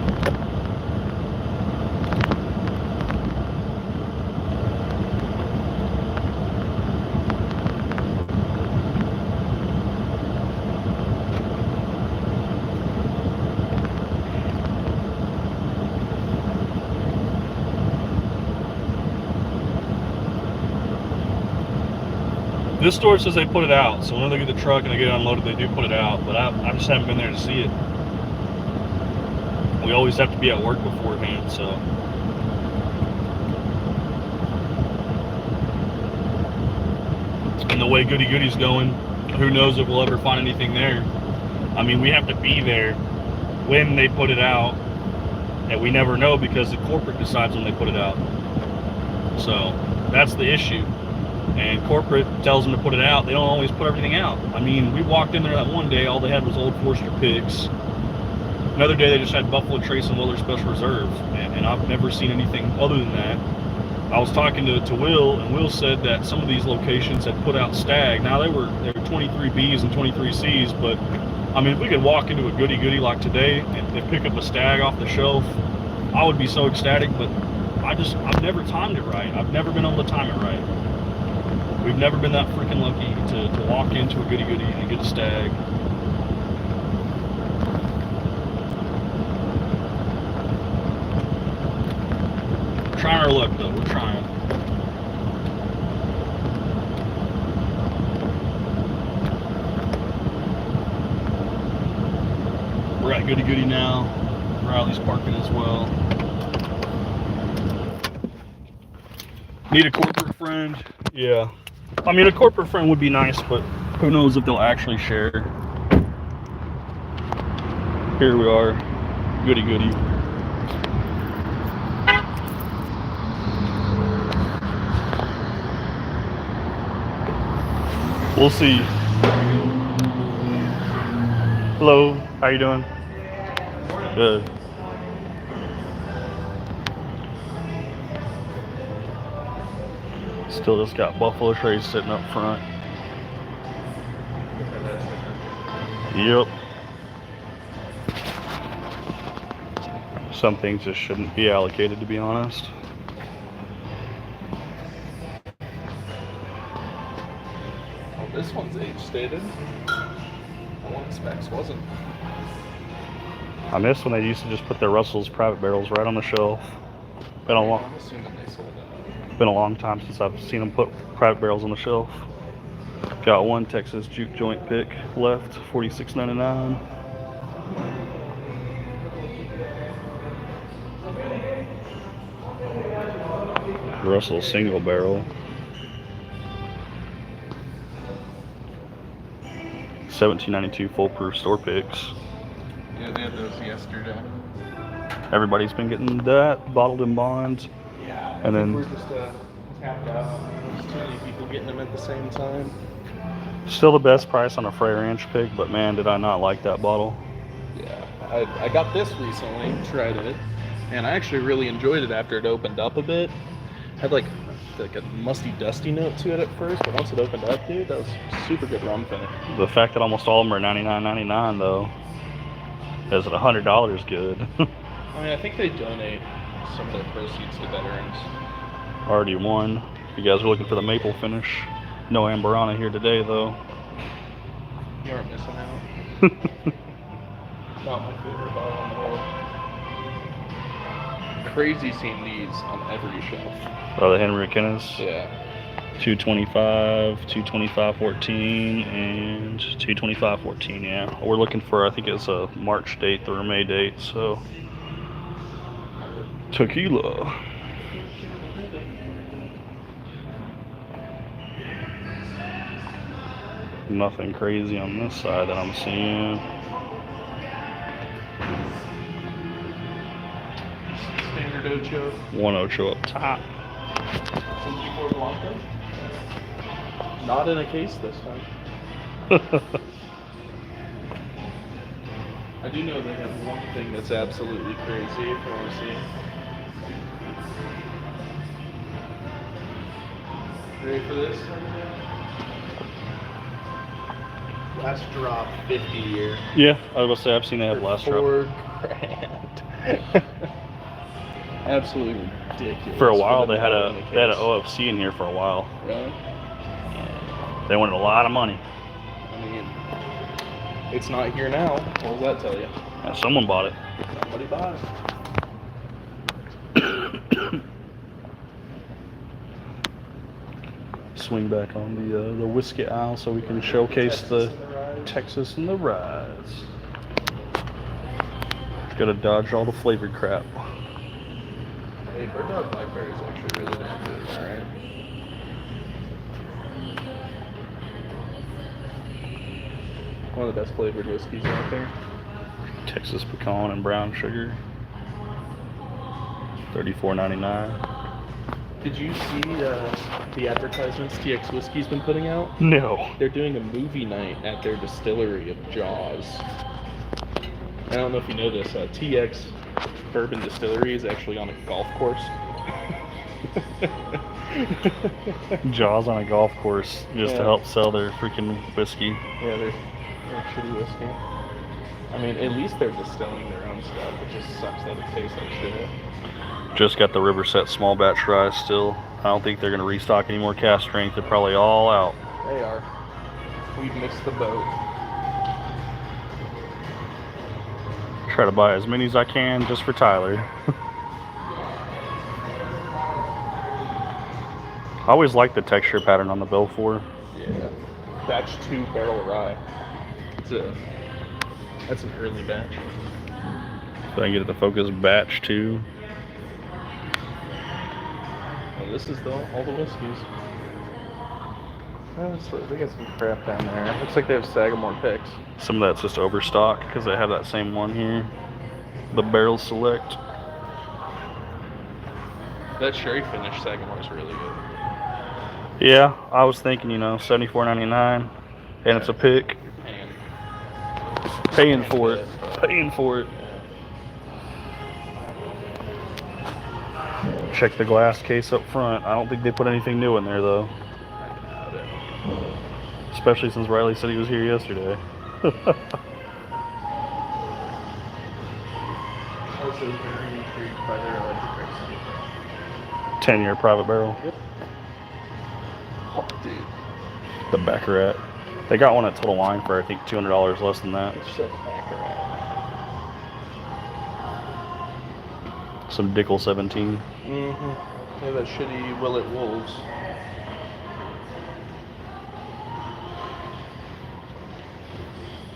Speaker 1: This store says they put it out, so when they get the truck and they get it unloaded, they do put it out, but I just haven't been there to see it. We always have to be at work beforehand, so. And the way Goody Goody's going, who knows if we'll ever find anything there. I mean, we have to be there when they put it out, and we never know because the corporate decides when they put it out. So, that's the issue. And corporate tells them to put it out. They don't always put everything out. I mean, we walked in there that one day, all they had was Old Forester picks. Another day they just had Buffalo Trace and Weller Special Reserve, and I've never seen anything other than that. I was talking to Will, and Will said that some of these locations had put out Stag. Now they were 23Bs and 23Cs, but I mean, if we could walk into a Goody Goody like today and pick up a Stag off the shelf, I would be so ecstatic. But I've never timed it right. I've never been able to time it right. We've never been that freaking lucky to walk into a Goody Goody and get a Stag. We're trying our luck though, we're trying. We're at Goody Goody now. Riley's parking as well. Need a corporate friend? Yeah. I mean, a corporate friend would be nice, but who knows if they'll actually share. Here we are, Goody Goody. We'll see. Hello, how you doing? Good. Still just got Buffalo Trace sitting up front. Yep. Some things just shouldn't be allocated, to be honest.
Speaker 2: Oh, this one's age stated. One specs wasn't.
Speaker 1: I miss when they used to just put their Russell's private barrels right on the shelf. Been a long,
Speaker 2: I'm assuming they sold that.
Speaker 1: been a long time since I've seen them put private barrels on the shelf. Got one Texas juke joint pick left, $46.99. Russell single barrel. $17.92 full proof store picks.
Speaker 2: Yeah, they had those yesterday.
Speaker 1: Everybody's been getting that bottled in bonds.
Speaker 2: Yeah,
Speaker 1: And then
Speaker 2: we're just tapped out. There's too many people getting them at the same time.
Speaker 1: still the best price on a Frey Ranch pick, but man, did I not like that bottle.
Speaker 2: Yeah, I got this recently, tried it, and I actually really enjoyed it after it opened up a bit. Had like a musty, dusty note to it at first, but once it opened up, dude, that was super good rum finish.
Speaker 1: The fact that almost all of them are $99.99 though, is it $100 good?
Speaker 2: I mean, I think they donate some of their proceeds to veterans.
Speaker 1: Already won. If you guys are looking for the maple finish, no Amberana here today though.
Speaker 2: You aren't missing out. Not my favorite bottle in the world. Crazy seeing these on every shelf.
Speaker 1: Oh, the Henry McKinnis.
Speaker 2: Yeah.
Speaker 1: 225, 225.14, and 225.14. Yeah, we're looking for, I think it's a March date or a May date. So tequila. Nothing crazy on this side that I'm seeing.
Speaker 2: Standard standard Ocho.
Speaker 1: 1 Ocho up top.
Speaker 2: Some G4 Blanco. Not in a case this time. I do know they have one thing that's absolutely crazy if you want to see. Ready for this? Last drop, 50 year.
Speaker 1: Yeah, I was gonna say I've seen they have last drop.
Speaker 2: $4 grand. Absolutely ridiculous.
Speaker 1: For a while
Speaker 2: the
Speaker 1: they had
Speaker 2: metal in the
Speaker 1: an
Speaker 2: case.
Speaker 1: OFC in here for a while.
Speaker 2: Really?
Speaker 1: Yeah. They wanted a lot of money.
Speaker 2: I mean, it's not here now. What does that tell you?
Speaker 1: Yeah, someone bought it.
Speaker 2: Somebody bought it.
Speaker 1: Swing back on the whiskey aisle so we can showcase the Texas and the Rise. Gotta dodge all the flavored crap.
Speaker 2: Hey, Bird Dog Blackberry is actually really damn good, alright? One of the best flavored whiskeys out there.
Speaker 1: Texas pecan and brown sugar. $34.99.
Speaker 2: Did you see the advertisements TX Whiskey's been putting out?
Speaker 1: No.
Speaker 2: They're doing a movie night at their distillery of Jaws. I don't know if you know this, TX Bourbon Distillery is actually on a golf course.
Speaker 1: Jaws on a golf course just to help sell their freaking whiskey.
Speaker 2: Yeah, they're shitty whiskey. I mean, at least they're distilling their own stuff. It just sucks that it tastes like shit.
Speaker 1: Just got the Riverset small batch rye still. I don't think they're going to restock any more cast strength. They're probably all out.
Speaker 2: They are. We've missed the boat.
Speaker 1: Try to buy as many as I can just for Tyler. I always like the texture pattern on the Belfour.
Speaker 2: Yeah. Batch 2 barrel rye. That's an early batch.
Speaker 1: So I can get it to focus batch 2.
Speaker 2: Well, this is all the whiskeys. They got some crap down there. Looks like they have Sagamore picks.
Speaker 1: Some of that's just overstock because they have that same one here. The Barrel Select.
Speaker 2: That sherry finish Sagamore is really good.
Speaker 1: Yeah, I was thinking, $74.99, and it's a pick. Paying for it. Paying for it. Check the glass case up front. I don't think they put anything new in there though. Especially since Riley said he was here yesterday.
Speaker 2: Also very intrigued by their electric racing.
Speaker 1: 10-year private barrel.
Speaker 2: Yep. Oh, dude.
Speaker 1: The Baccarat. They got one at Total Wine for I think $200 less than that.
Speaker 2: It's just Baccarat.
Speaker 1: Some Dickel 17.
Speaker 2: Mm-hmm. Yeah, that shitty Willet Wolves.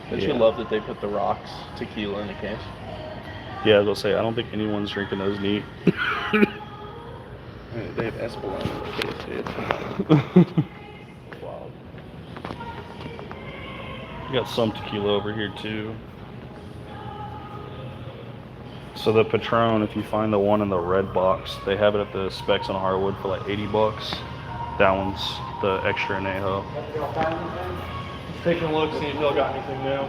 Speaker 2: Don't you love that they put the rocks tequila in the case?
Speaker 1: Yeah, I was gonna say I don't think anyone's drinking those neat.
Speaker 2: They have Espelon in the case, dude. Wow.
Speaker 1: Got some tequila over here too. So the Patron, if you find the one in the red box, they have it at the Specs on Harwood for like $80. That one's the extra añejo.
Speaker 2: Take a look, see if y'all got anything new.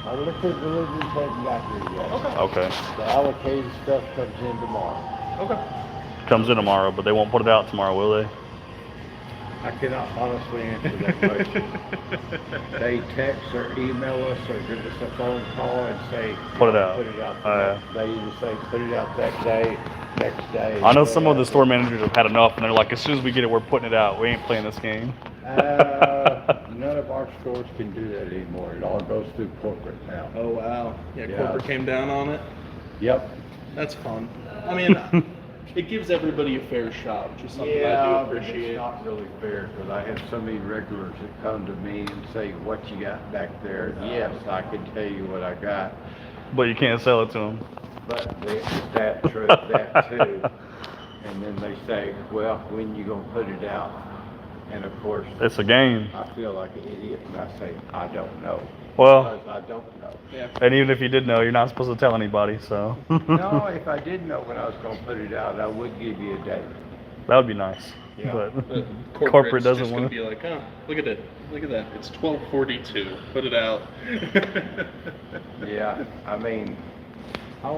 Speaker 3: I looked at deliveries, hadn't got here yet.
Speaker 1: Okay.
Speaker 3: The allocated stuff comes in tomorrow.
Speaker 2: Okay.
Speaker 1: Comes in tomorrow, but they won't put it out tomorrow, will they?
Speaker 3: I cannot honestly answer that question. They text or email us or give us a phone call and say,
Speaker 1: Put it out.
Speaker 3: Put it out.
Speaker 1: Yeah.
Speaker 3: They either say, put it out that day, next day.
Speaker 1: I know some of the store managers have had enough, and they're like, as soon as we get it, we're putting it out. We ain't playing this game.
Speaker 3: None of our stores can do that anymore. It all goes through corporate now.
Speaker 2: Oh, wow. Yeah,
Speaker 3: Yeah.
Speaker 2: corporate came down on it.
Speaker 3: Yep.
Speaker 2: That's fun. I mean, it gives everybody a fair shot, which is something I do
Speaker 3: But
Speaker 2: appreciate.
Speaker 3: it's not really fair because I have so many regulars that come to me and say, what you got back there? Yes, I can tell you what I got.
Speaker 1: But you can't sell it to them.
Speaker 3: But that true, that too. And then they say, well, when you gonna put it out? And of course,
Speaker 1: It's a game.
Speaker 3: I feel like an idiot and I say, I don't know.
Speaker 1: Well,
Speaker 3: because I don't know.
Speaker 2: Yeah.
Speaker 1: and even if you did know, you're not supposed to tell anybody, so.
Speaker 3: No, if I did know when I was gonna put it out, I would give you a date.
Speaker 1: That would be nice.
Speaker 3: Yeah.
Speaker 1: But
Speaker 2: But
Speaker 1: corporate
Speaker 2: just
Speaker 1: doesn't
Speaker 2: gonna
Speaker 1: want
Speaker 2: be
Speaker 1: to.
Speaker 2: like, oh, look at it, look at that. It's 12:42. Put it out.
Speaker 3: Yeah, I mean, I've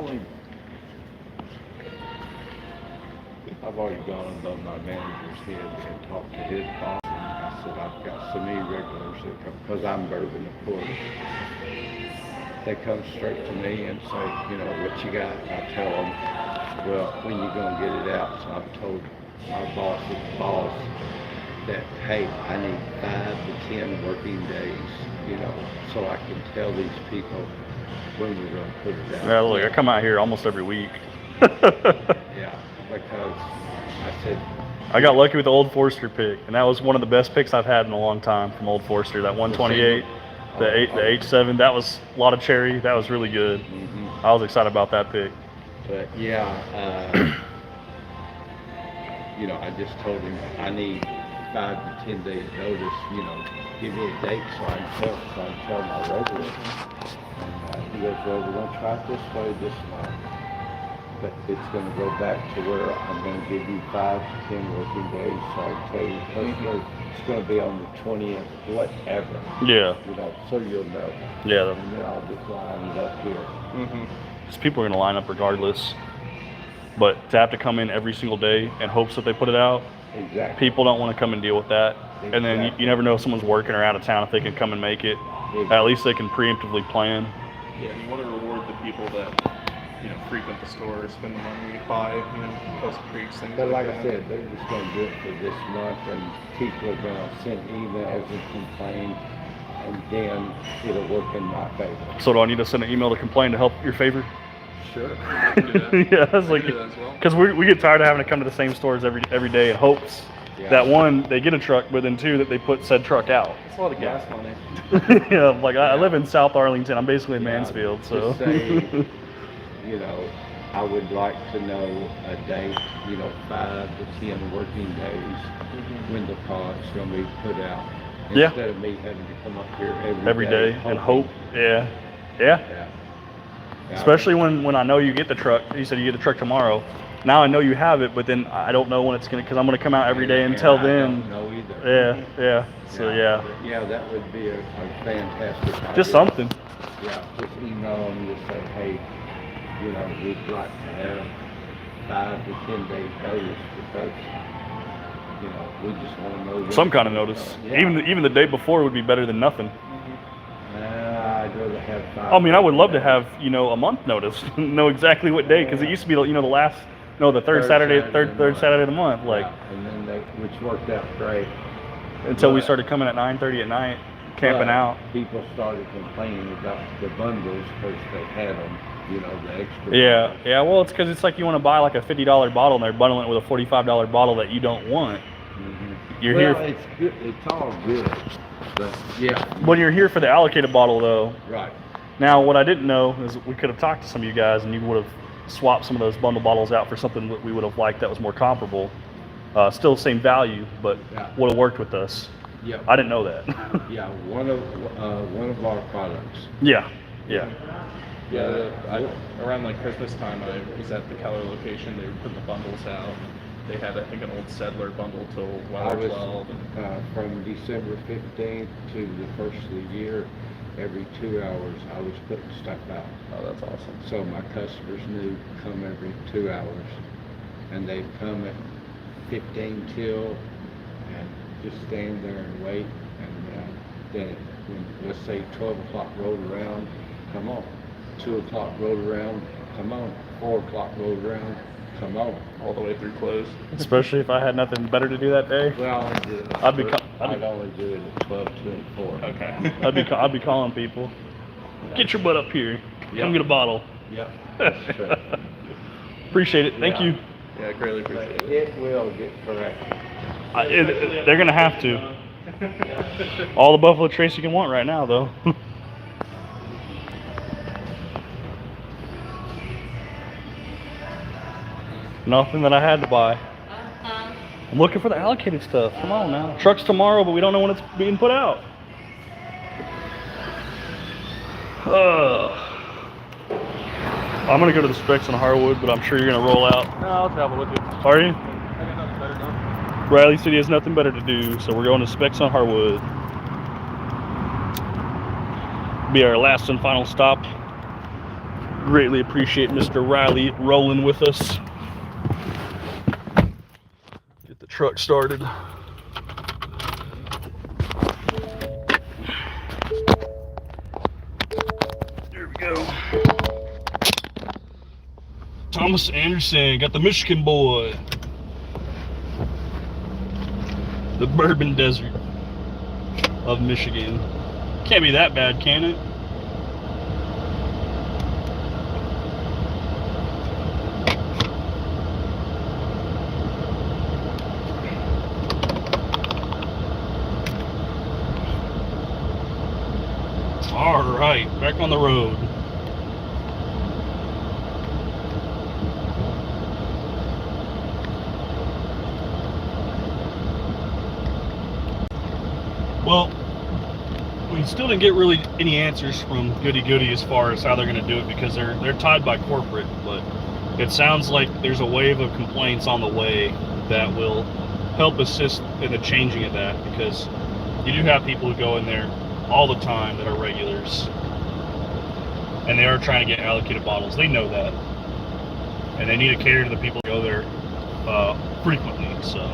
Speaker 3: already gone above my manager's head and talked to his boss. And I said, I've got so many regulars that come, because I'm Bourbon, of course. They come straight to me and say, you know, what you got? I tell them, well, when you gonna get it out? So I've told my boss that, hey, I need 5 to 10 working days, you know, so I can tell these people when we're gonna put it out.
Speaker 1: Yeah, look, I come out here almost every week.
Speaker 3: Yeah, because I said,
Speaker 1: I got lucky with the Old Forester pick, and that was one of the best picks I've had in a long time from Old Forester. That 128, the H7, that was a lot of cherry. That was really good. I was excited about that pick.
Speaker 3: but yeah, you know, I just told him I need 5 to 10 days notice, you know, give me a date so I can tell my regulars. And he goes, well, we're gonna try it this way this month. But it's going to go back to where I'm going to give you 5 to 10 working days. So I tell you, it's going to be on the 20th, whatever.
Speaker 1: Yeah.
Speaker 3: You know, so you'll know.
Speaker 1: Yeah.
Speaker 3: And then I'll just line it up here.
Speaker 1: Because people are going to line up regardless. But to have to come in every single day in hopes that they put it out,
Speaker 3: Exactly.
Speaker 1: people don't want to come and deal with that. And then you never know if someone's working or out of town if they can come and make it. At least they can preemptively plan.
Speaker 2: Yeah, and you want to reward the people that, you know, frequent the store, spend the money, buy, you know, Post Creeks, things
Speaker 3: But like
Speaker 2: that.
Speaker 3: I said, they're just going to do it for this month, and people are going to send emails and complain, and then it'll work in my favor.
Speaker 1: So do I need to send an email to complain to help your favor?
Speaker 3: Sure.
Speaker 2: I can do that.
Speaker 1: Yeah, that's
Speaker 2: I
Speaker 1: like,
Speaker 2: can do that as well.
Speaker 1: because we get tired of having to come to the same stores every day in hopes
Speaker 3: Yeah.
Speaker 1: that one, they get a truck, but then two, that they put said truck out.
Speaker 2: It's a lot of gas money.
Speaker 1: Yeah, like I live in South Arlington. I'm basically in
Speaker 3: Yeah,
Speaker 1: Mansfield, so.
Speaker 3: just say, you know, I would like to know a date, you know, 5 to 10 working days when the product's going to be put out.
Speaker 1: Yeah.
Speaker 3: Instead of me having to come up here
Speaker 1: Every day and hope.
Speaker 3: hoping.
Speaker 1: Yeah. Yeah.
Speaker 3: Yeah. Yeah.
Speaker 1: Especially when I know you get the truck. You said you get the truck tomorrow. Now I know you have it, but then I don't know when it's gonna, because I'm gonna come out every day until
Speaker 3: I
Speaker 1: then.
Speaker 3: don't know either.
Speaker 1: Yeah. So yeah.
Speaker 3: Yeah, that would be a fantastic idea.
Speaker 1: Just something.
Speaker 3: Yeah, just email them and just say, hey, you know, we'd like to have 5 to 10 days notice because, you know, we just want to know. when
Speaker 1: Some kind of
Speaker 3: it's
Speaker 1: notice.
Speaker 3: going. Yeah.
Speaker 1: Even the day before would be better than nothing.
Speaker 3: I'd rather have 5.
Speaker 1: I mean, I would love to have, you know, a month notice, know exactly what day, because it used to be, you know, the third Saturday of the month, like,
Speaker 3: Yeah, and then which worked out great.
Speaker 1: until we
Speaker 3: But-
Speaker 1: started coming at 9:30 at night, camping
Speaker 3: but
Speaker 1: out.
Speaker 3: People started complaining about the bundles because they had them, you know, the extra.
Speaker 1: Yeah,
Speaker 3: bundles.
Speaker 1: yeah. Well, it's because it's like you want to buy like a $50 bottle, and they're bundling it with a $45 bottle that you don't want. You're
Speaker 3: Well,
Speaker 1: here.
Speaker 3: it's good. It's all good, but yeah.
Speaker 1: When you're here for the allocated bottle, though.
Speaker 3: Right.
Speaker 1: Now, what I didn't know is we could have talked to some of you guys, and you would have swapped some of those bundle bottles out for something that we would have liked that was more comparable. Still the same value, but
Speaker 3: Yeah.
Speaker 1: would have worked with us.
Speaker 3: Yeah.
Speaker 1: I didn't know that.
Speaker 3: Yeah. One of our products.
Speaker 1: Yeah. Yeah.
Speaker 2: Yeah, around like Christmas time, I was at the Keller location. They were putting the bundles out. They had, I think, an old Settler bundle till
Speaker 3: I was
Speaker 2: 12.
Speaker 3: from December 15th to the first of the year. Every 2 hours, I was putting stuff out.
Speaker 2: Oh, that's awesome.
Speaker 3: So my customers knew come every 2 hours, and they'd come at 15 till, and just stand there and wait. And then, when let's say 12 o'clock rolled around, come on. 2 o'clock rolled around, come on. 4 o'clock rolled around, come on.
Speaker 2: All the way through close.
Speaker 1: Especially if I had nothing better to do that day.
Speaker 3: Well,
Speaker 1: I'd be
Speaker 3: I'd only do it at 12, 2, and 4.
Speaker 2: Okay.
Speaker 1: I'd be calling people. Get your butt up here.
Speaker 3: Yep.
Speaker 1: Come get a bottle.
Speaker 3: Yep. That's true.
Speaker 1: Appreciate it. Thank
Speaker 3: Yeah.
Speaker 1: you.
Speaker 2: Yeah, I greatly
Speaker 3: But
Speaker 2: appreciate it.
Speaker 3: it will get corrected.
Speaker 1: They're gonna have to. All the Buffalo Trace you can want right now, though. Nothing that I had to buy. I'm looking for the allocated stuff. Come on now. Truck's tomorrow, but we don't know when it's being put out. I'm gonna go to the specs on Harwood, but I'm sure you're gonna roll out.
Speaker 2: No, I'll travel with you.
Speaker 1: Are you?
Speaker 2: I got nothing better done.
Speaker 1: Riley said he has nothing better to do, so we're going to specs on Harwood. Be our last and final stop. Greatly appreciate Mr. Riley rolling with us. Get the truck started. There we go. Thomas Anderson, got the Michigan boy. The Bourbon Desert of Michigan. Can't be that bad, can it? All right, back on the road. Well, we still didn't get really any answers from Goody Goody as far as how they're going to do it, because they're tied by corporate. But it sounds like there's a wave of complaints on the way that will help assist in the changing of that, because you do have people who go in there all the time that are regulars, and they are trying to get allocated bottles. They know that, and they need to cater to the people who go there frequently. So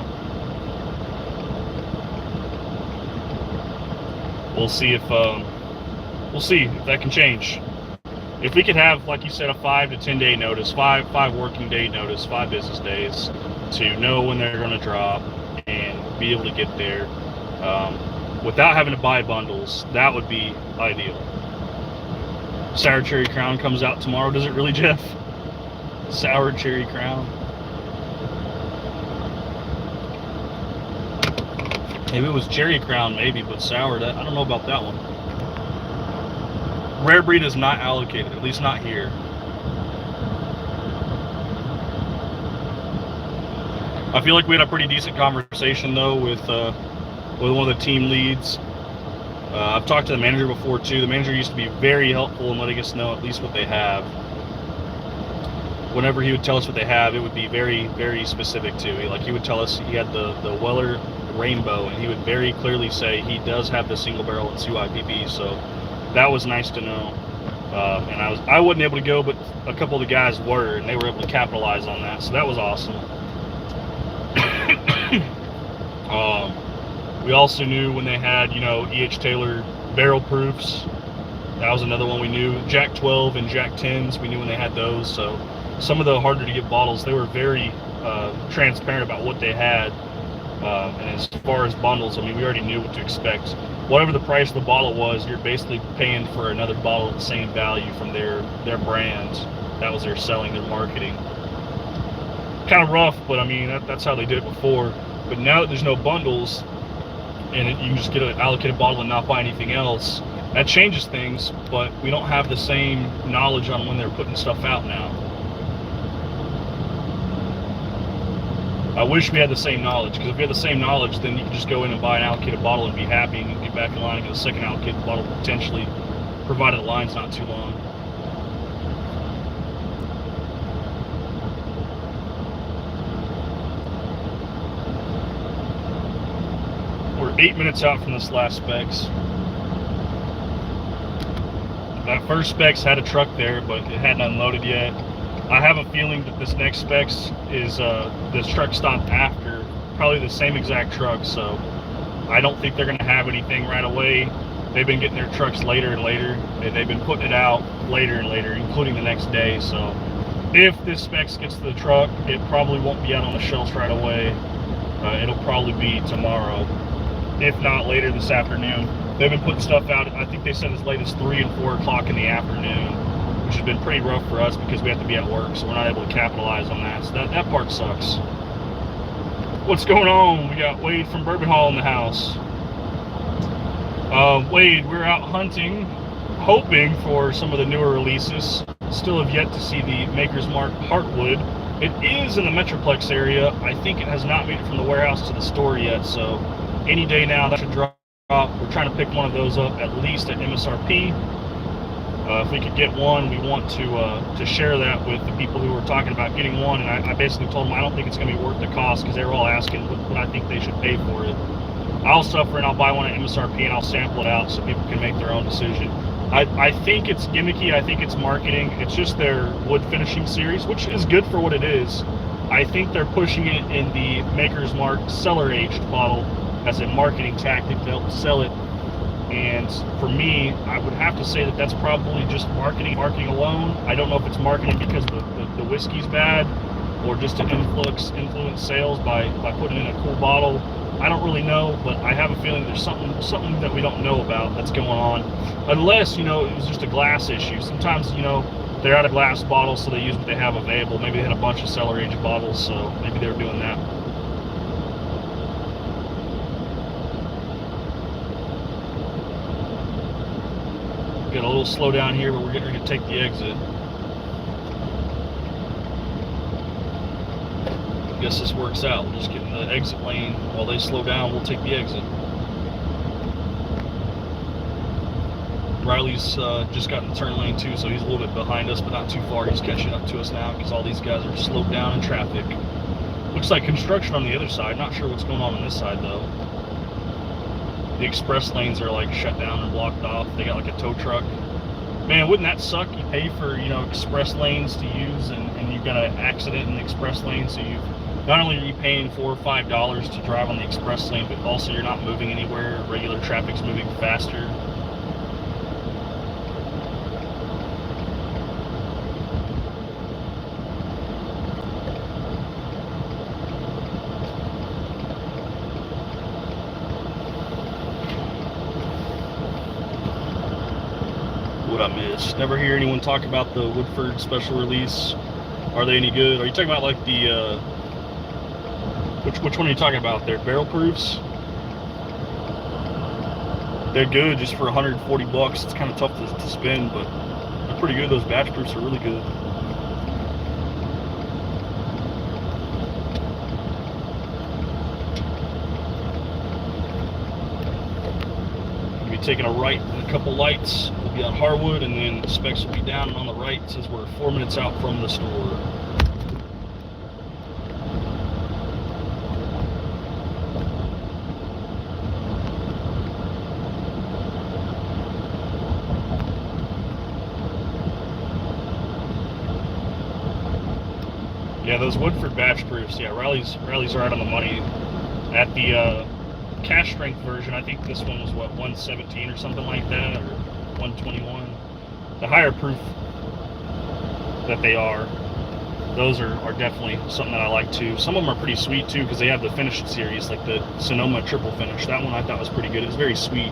Speaker 1: we'll see if that can change. If we could have, like you said, a 5 to 10 day notice, five working day notice, 5 business days to know when they're going to drop and be able to get there without having to buy bundles, that would be ideal. Sour Cherry Crown comes out tomorrow. Does it really, Jeff? Sour Cherry Crown. Maybe it was Cherry Crown, maybe, but sour, I don't know about that one. Rare breed is not allocated, at least not here. I feel like we had a pretty decent conversation though with one of the team leads. I've talked to the manager before too. The manager used to be very helpful in letting us know at least what they have. Whenever he would tell us what they have, it would be very, very specific too. Like he would tell us he had the Weller Rainbow, and he would very clearly say he does have the single barrel and 2 IPB. So that was nice to know. And I wasn't able to go, but a couple of the guys were, and they were able to capitalize on that. So that was awesome. We also knew when they had, E.H. Taylor barrel proofs. That was another one we knew. Jack 12 and Jack 10s, we knew when they had those. So some of the harder to get bottles, they were very transparent about what they had. And as far as bundles, I mean, we already knew what to expect. Whatever the price of the bottle was, you're basically paying for another bottle of the same value from their brand. That was their selling, their marketing. Kind of rough, but I mean, that's how they did it before. But now that there's no bundles, and you can just get an allocated bottle and not buy anything else, that changes things, but we don't have the same knowledge on when they're putting stuff out now. I wish we had the same knowledge, because if we had the same knowledge, then you could just go in and buy an allocated bottle and be happy, and you can get back in line and get a second allocated bottle potentially, provided the line's not too long. We're 8 minutes out from this last specs. That first specs had a truck there, but it hadn't unloaded yet. I have a feeling that this next specs is this truck stopped after, probably the same exact truck, so I don't think they're going to have anything right away. They've been getting their trucks later and later, and they've been putting it out later and later, including the next day. So if this specs gets to the truck, it probably won't be out on the shelves right away. It'll probably be tomorrow, if not later this afternoon. They've been putting stuff out, I think they said as late as 3 and 4 o'clock in the afternoon, which has been pretty rough for us because we have to be at work, so we're not able to capitalize on that. So that part sucks. What's going on? We got Wade from Bourbon Hall in the house. Wade, we're out hunting, hoping for some of the newer releases. Still have yet to see the Maker's Mark Heartwood. It is in the Metroplex area. I think it has not made it from the warehouse to the store yet, so any day now that should drop. We're trying to pick one of those up at least at MSRP. If we could get one, we want to share that with the people who were talking about getting one. And I basically told them I don't think it's going to be worth the cost, because they were all asking what I think they should pay for it. I'll suffer and I'll buy one at MSRP and I'll sample it out so people can make their own decision. I think it's gimmicky. I think it's marketing. It's just their wood finishing series, which is good for what it is. I think they're pushing it in the Maker's Mark cellar aged bottle as a marketing tactic to help sell it. And for me, I would have to say that that's probably just marketing alone. I don't know if it's marketing because the whiskey's bad, or just to influence sales by putting in a cool bottle. I don't really know, but I have a feeling there's something that we don't know about that's going on. Unless, it was just a glass issue. Sometimes, they're out of glass bottles, so they use what they have available. Maybe they had a bunch of cellar aged bottles, so maybe they were doing that. Got a little slow down here, but we're getting ready to take the exit. I guess this works out. We'll just get in the exit lane while they slow down. We'll take the exit. Riley's just got in the turn lane too, so he's a little bit behind us, but not too far. He's catching up to us now because all these guys are slowed down in traffic. Looks like construction on the other side. Not sure what's going on this side though. The express lanes are like shut down and blocked off. They got like a tow truck. Man, wouldn't that suck? You pay for, express lanes to use, and you've got an accident in the express lane, so not only are you paying $4 or $5 to drive on the express lane, but also you're not moving anywhere. Regular traffic's moving faster. What I missed. Never hear anyone talk about the Woodford special release. Are they any good? Are you talking about like the which one are you talking about there? Barrel proofs? They're good just for $140. It's kind of tough to spend, but they're pretty good. Those batch proofs are really good. We'll be taking a right in a couple lights. We'll be on Harwood, and then the specs will be down and on the right since we're 4 minutes out from the store. Yeah, those Woodford batch proofs. Yeah, Riley's right on the money. At the cash strength version, I think this one was what, 117 or something like that, or 121. The higher proof that they are, those are definitely something that I like too. Some of them are pretty sweet too, because they have the finished series, like the Sonoma triple finish. That one I thought was pretty good. It was very sweet.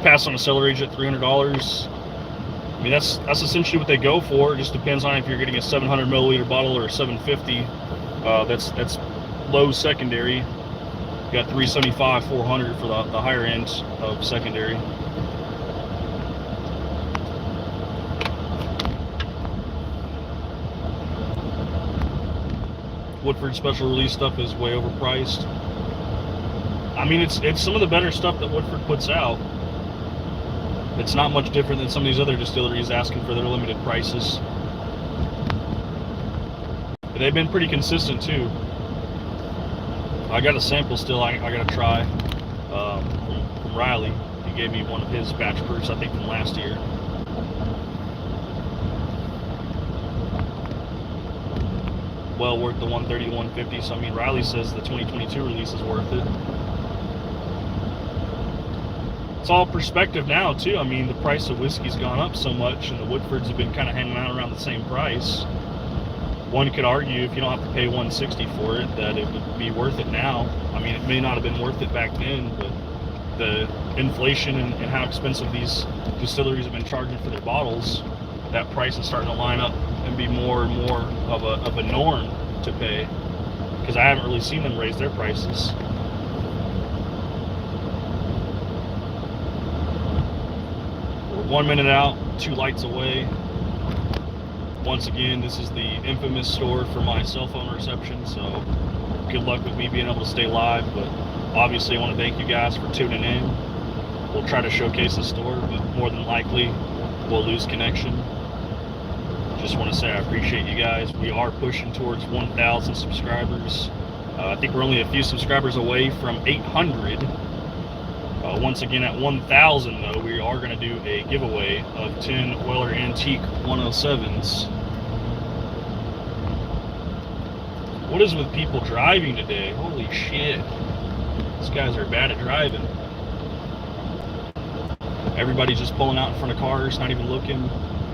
Speaker 1: Pass on a cellar age at $300. I mean, that's essentially what they go for. It just depends on if you're getting a 700 milliliter bottle or a 750. That's low secondary. You got 375, 400 for the higher end of secondary. Woodford special release stuff is way overpriced. I mean, it's some of the better stuff that Woodford puts out. It's not much different than some of these other distilleries asking for their limited prices. But they've been pretty consistent too. I got a sample still I got to try from Riley. He gave me one of his batch proofs, I think from last year. Well worth the 130 to 150. So I mean, Riley says the 2022 release is worth it. It's all perspective now too. I mean, the price of whiskey's gone up so much, and the Woodfords have been kind of hanging out around the same price. One could argue if you don't have to pay $160 for it, that it would be worth it now. I mean, it may not have been worth it back then, but the inflation and how expensive these distilleries have been charging for their bottles, that price is starting to line up and be more and more of a norm to pay, because I haven't really seen them raise their prices. We're 1 minute out, 2 lights away. Once again, this is the infamous store for my cell phone reception, so good luck with me being able to stay live, but obviously I want to thank you guys for tuning in. we'll try to showcase the store, but more than likely we'll lose connection. Just want to say I appreciate you guys. We are pushing towards 1,000 subscribers. I think we're only a few subscribers away from 800. Once again, at 1,000 though, we are going to do a giveaway of 10 Weller Antique 107s. What is with people driving today? Holy shit. These guys are bad at driving. Everybody's just pulling out in front of cars, not even looking.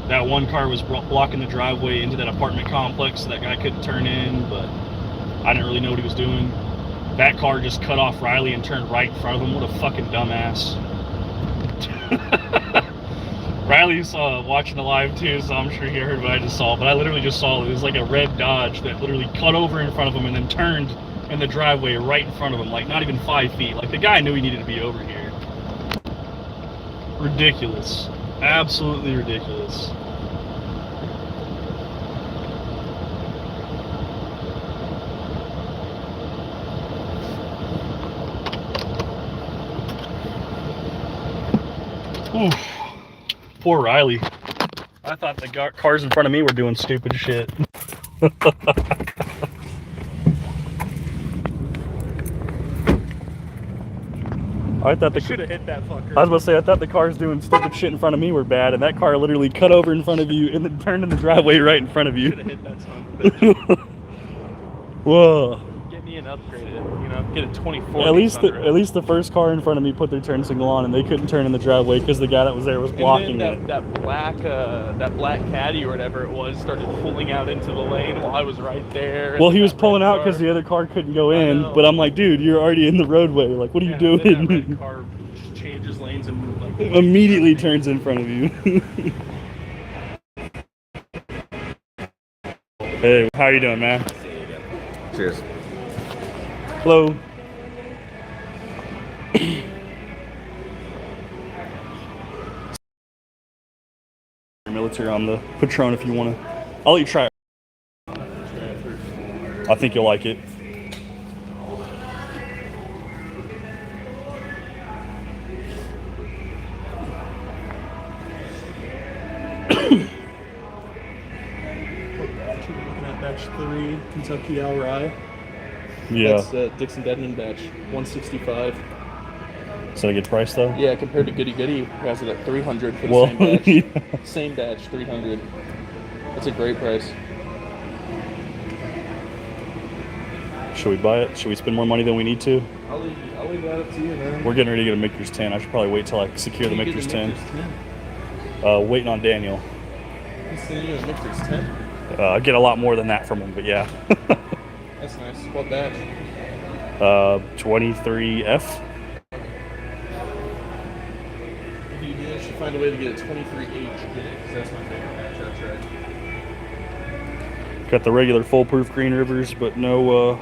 Speaker 1: That one car was blocking the driveway into that apartment complex, so that guy couldn't turn in, but I didn't really know what he was doing. That car just cut off Riley and turned right in front of him. What a fucking dumbass. Riley saw watching the live too, so I'm sure he heard what I just saw, but I literally just saw it. It was like a red Dodge that literally cut over in front of him and then turned in the driveway right in front of him, like not even 5 feet. Like the guy knew he needed to be over here. Ridiculous. Absolutely ridiculous. Oof. Poor Riley. I thought the cars in front of me were doing stupid shit. I thought should have hit that fucker. I was about to say, I thought the cars doing stupid shit in front of me were bad, and that car literally cut over in front of you and then turned in the driveway right in front of you.
Speaker 2: Should have hit that son of a bitch.
Speaker 1: Whoa.
Speaker 2: Get me an upgrade, you know, get a 24.
Speaker 1: At least the first car in front of me put their turn signal on, and they couldn't turn in the driveway because the guy that was there was blocking it.
Speaker 2: That black caddy or whatever it was started pulling out into the lane while I was right there.
Speaker 1: Well, he was pulling out because the other car couldn't go in, but I'm like, dude, you're already in the roadway. Like, what are you doing?
Speaker 2: Then that red car changes lanes and like
Speaker 1: immediately turns in front of you. Hey, how you doing, man?
Speaker 4: Cheers.
Speaker 1: Hello. Military on the Patron if you want to. I'll let you try it. I think you'll like it.
Speaker 2: Batch 3 Kentucky Al Rye.
Speaker 1: Yeah.
Speaker 2: That's Dixon Deadman batch 165.
Speaker 1: Is that a good price though?
Speaker 2: Yeah, compared to Goody Goody, who has it at 300 for the
Speaker 1: Well,
Speaker 2: same batch.
Speaker 1: yeah.
Speaker 2: Same batch, 300. That's a great price.
Speaker 1: Should we buy it? Should we spend more money than we need to?
Speaker 2: I'll leave that up to you, man.
Speaker 1: We're getting ready to get a Michter's 10. I should probably wait till I secure the Michter's 10. Waiting on Daniel.
Speaker 2: He's sending you a Michter's 10?
Speaker 1: I get a lot more than that from him, but yeah.
Speaker 2: That's nice. What batch?
Speaker 1: 23F.
Speaker 2: If you manage to find a way to get a 23H, get it, because that's my favorite batch. That's right.
Speaker 1: Got the regular foolproof Green Rivers, but no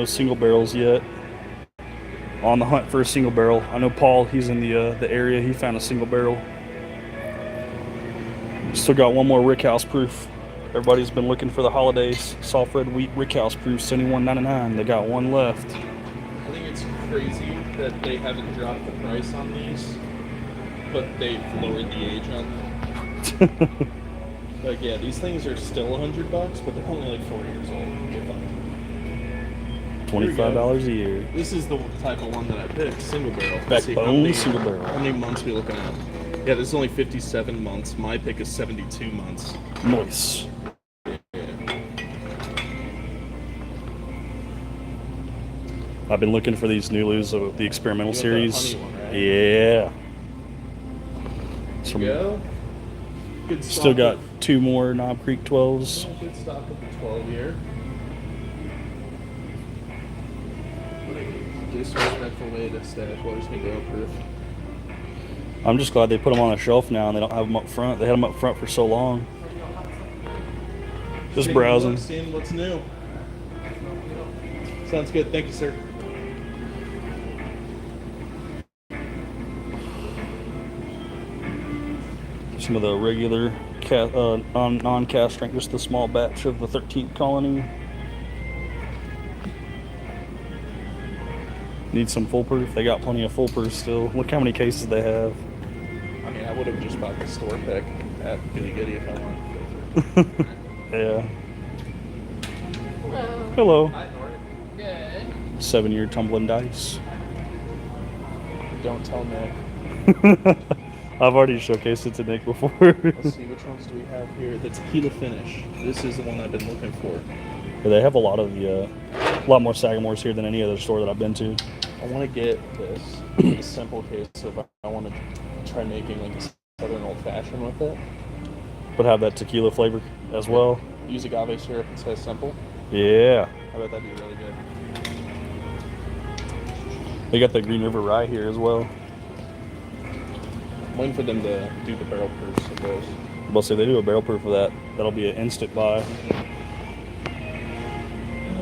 Speaker 1: single barrels yet. On the hunt for a single barrel. I know Paul, he's in the area. He found a single barrel. Still got one more Rickhouse proof. Everybody's been looking for the holidays. Soft red wheat Rickhouse proof, $71.99. They got one left.
Speaker 2: I think it's crazy that they haven't dropped the price on these, but they've lowered the age on them. Like, yeah, these things are still $100, but they're only like 4 years old.
Speaker 1: $25 a year.
Speaker 2: This is the type of one that I picked, single barrel.
Speaker 1: Backbone single barrel.
Speaker 2: How many months are we looking at? Yeah, this is only 57 months. My pick is 72 months.
Speaker 1: Nice. I've been looking for these new Lus of the experimental series.
Speaker 2: Honey one, right?
Speaker 1: Yeah.
Speaker 2: Go. Good stock.
Speaker 1: Still got 2 more Knob Creek 12s.
Speaker 2: Good stock of the 12 here. Disrespectful way to stash waters can go proof.
Speaker 1: I'm just glad they put them on a shelf now and they don't have them up front. They had them up front for so long. Just browsing.
Speaker 2: Seeing what's new. Sounds good. Thank you, sir.
Speaker 1: Some of the regular non-cast strength, just the small batch of the 13th colony. Need some foolproof? They got plenty of foolproof still. Look how many cases they have.
Speaker 2: I mean, I would have just bought the store pick at Goody Goody if I wanted.
Speaker 1: Yeah.
Speaker 4: Hello.
Speaker 1: Hello.
Speaker 2: Hi, Nora.
Speaker 4: Good.
Speaker 1: 7-year tumbling dice.
Speaker 2: Don't tell Nick.
Speaker 1: I've already showcased it to Nick before.
Speaker 2: Let's see, which ones do we have here? The tequila finish. This is the one I've been looking for.
Speaker 1: Yeah, they have a lot of the, a lot more Sagamores here than any other store that I've been to.
Speaker 2: I want to get this a simple case of I want to try making like a southern old fashioned with it.
Speaker 1: But have that tequila flavor as well.
Speaker 2: Use agave syrup instead of simple.
Speaker 1: Yeah.
Speaker 2: I bet that'd be really good.
Speaker 1: They got the Green River Rye here as well.
Speaker 2: I'm waiting for them to do the barrel proofs of those.
Speaker 1: Well, say they do a barrel proof of that. That'll be an instant buy.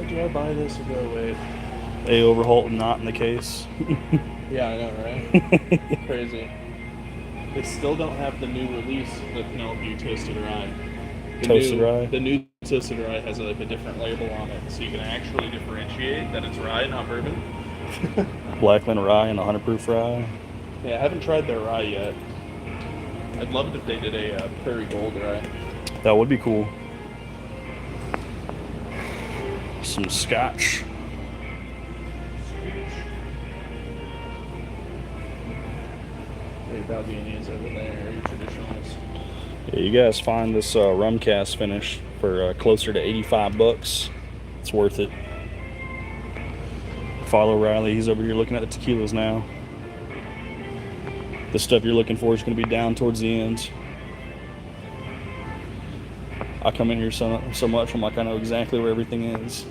Speaker 2: Do I buy this or do I wait?
Speaker 1: A overhaul not in the case.
Speaker 2: Yeah, I know, right? Crazy. They still don't have the new release of the Penelope Toasted Rye.
Speaker 1: Toasted Rye?
Speaker 2: The new Toasted Rye has like a different label on it, so you can actually differentiate that it's rye, not bourbon.
Speaker 1: Blackland Rye and 100 proof rye.
Speaker 2: Yeah, I haven't tried their rye yet. I'd love it if they did a Prairie Gold rye.
Speaker 1: That would be cool. Some scotch.
Speaker 2: Your Valdiani's over there, your traditionals.
Speaker 1: Yeah, you guys find this rum cast finish for closer to 85 bucks. It's worth it. Follow Riley. He's over here looking at the tequilas now. The stuff you're looking for is going to be down towards the ends. I come in here so much, I'm like, I know exactly where everything is.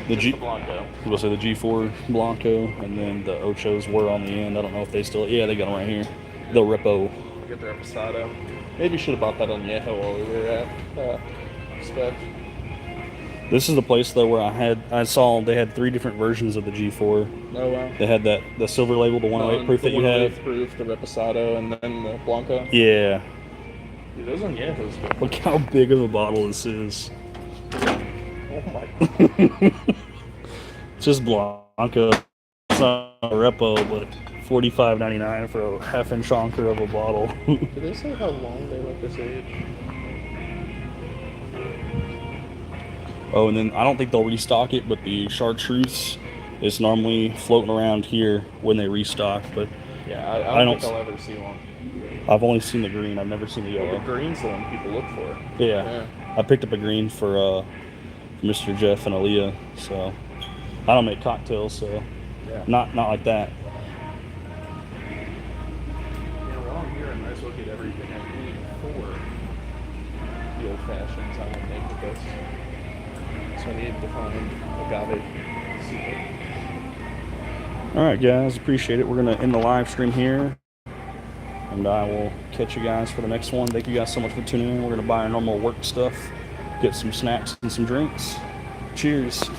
Speaker 1: The
Speaker 2: Just the Blanco.
Speaker 1: I will say the G4 Blanco, and then the Ochos were on the end. I don't know if they still. Yeah, they got them right here. The Repo.
Speaker 2: Get their Reposado. Maybe should have bought that on Yeho while we were at Spec.
Speaker 1: This is the place though where I saw they had 3 different versions of the G4.
Speaker 2: Oh wow.
Speaker 1: They had the silver label, the 108 proof
Speaker 2: the
Speaker 1: that you
Speaker 2: 108
Speaker 1: have.
Speaker 2: proof, the Reposado, and then the Blanco.
Speaker 1: Yeah.
Speaker 2: Dude, those on Yeho's good.
Speaker 1: Look how big of a bottle this is.
Speaker 2: Oh my god.
Speaker 1: It's just Blanco. It's not a Repo, but $45.99 for a half-inch chonker of a bottle.
Speaker 2: Did they say how long they let this age?
Speaker 1: Oh, and then I don't think they'll restock it, but the chartreuse is normally floating around here when they restock. But
Speaker 2: Yeah, I don't think I'll ever see one.
Speaker 1: I've only seen the green. I've never seen the
Speaker 2: The
Speaker 1: yellow.
Speaker 2: green's the one people look for.
Speaker 1: Yeah. I picked up a green for Mr. Jeff and Aaliyah. So I don't make cocktails, so
Speaker 2: Yeah.
Speaker 1: not like that.
Speaker 2: Yeah, while I'm here, I might as well get everything I need for the old fashions I want to make with this. So I need to find agave syrup.
Speaker 1: All right, guys, appreciate it. We're gonna end the live stream here, and I will catch you guys for the next one. Thank you guys so much for tuning in. We're gonna buy our normal work stuff, get some snacks and some drinks. Cheers.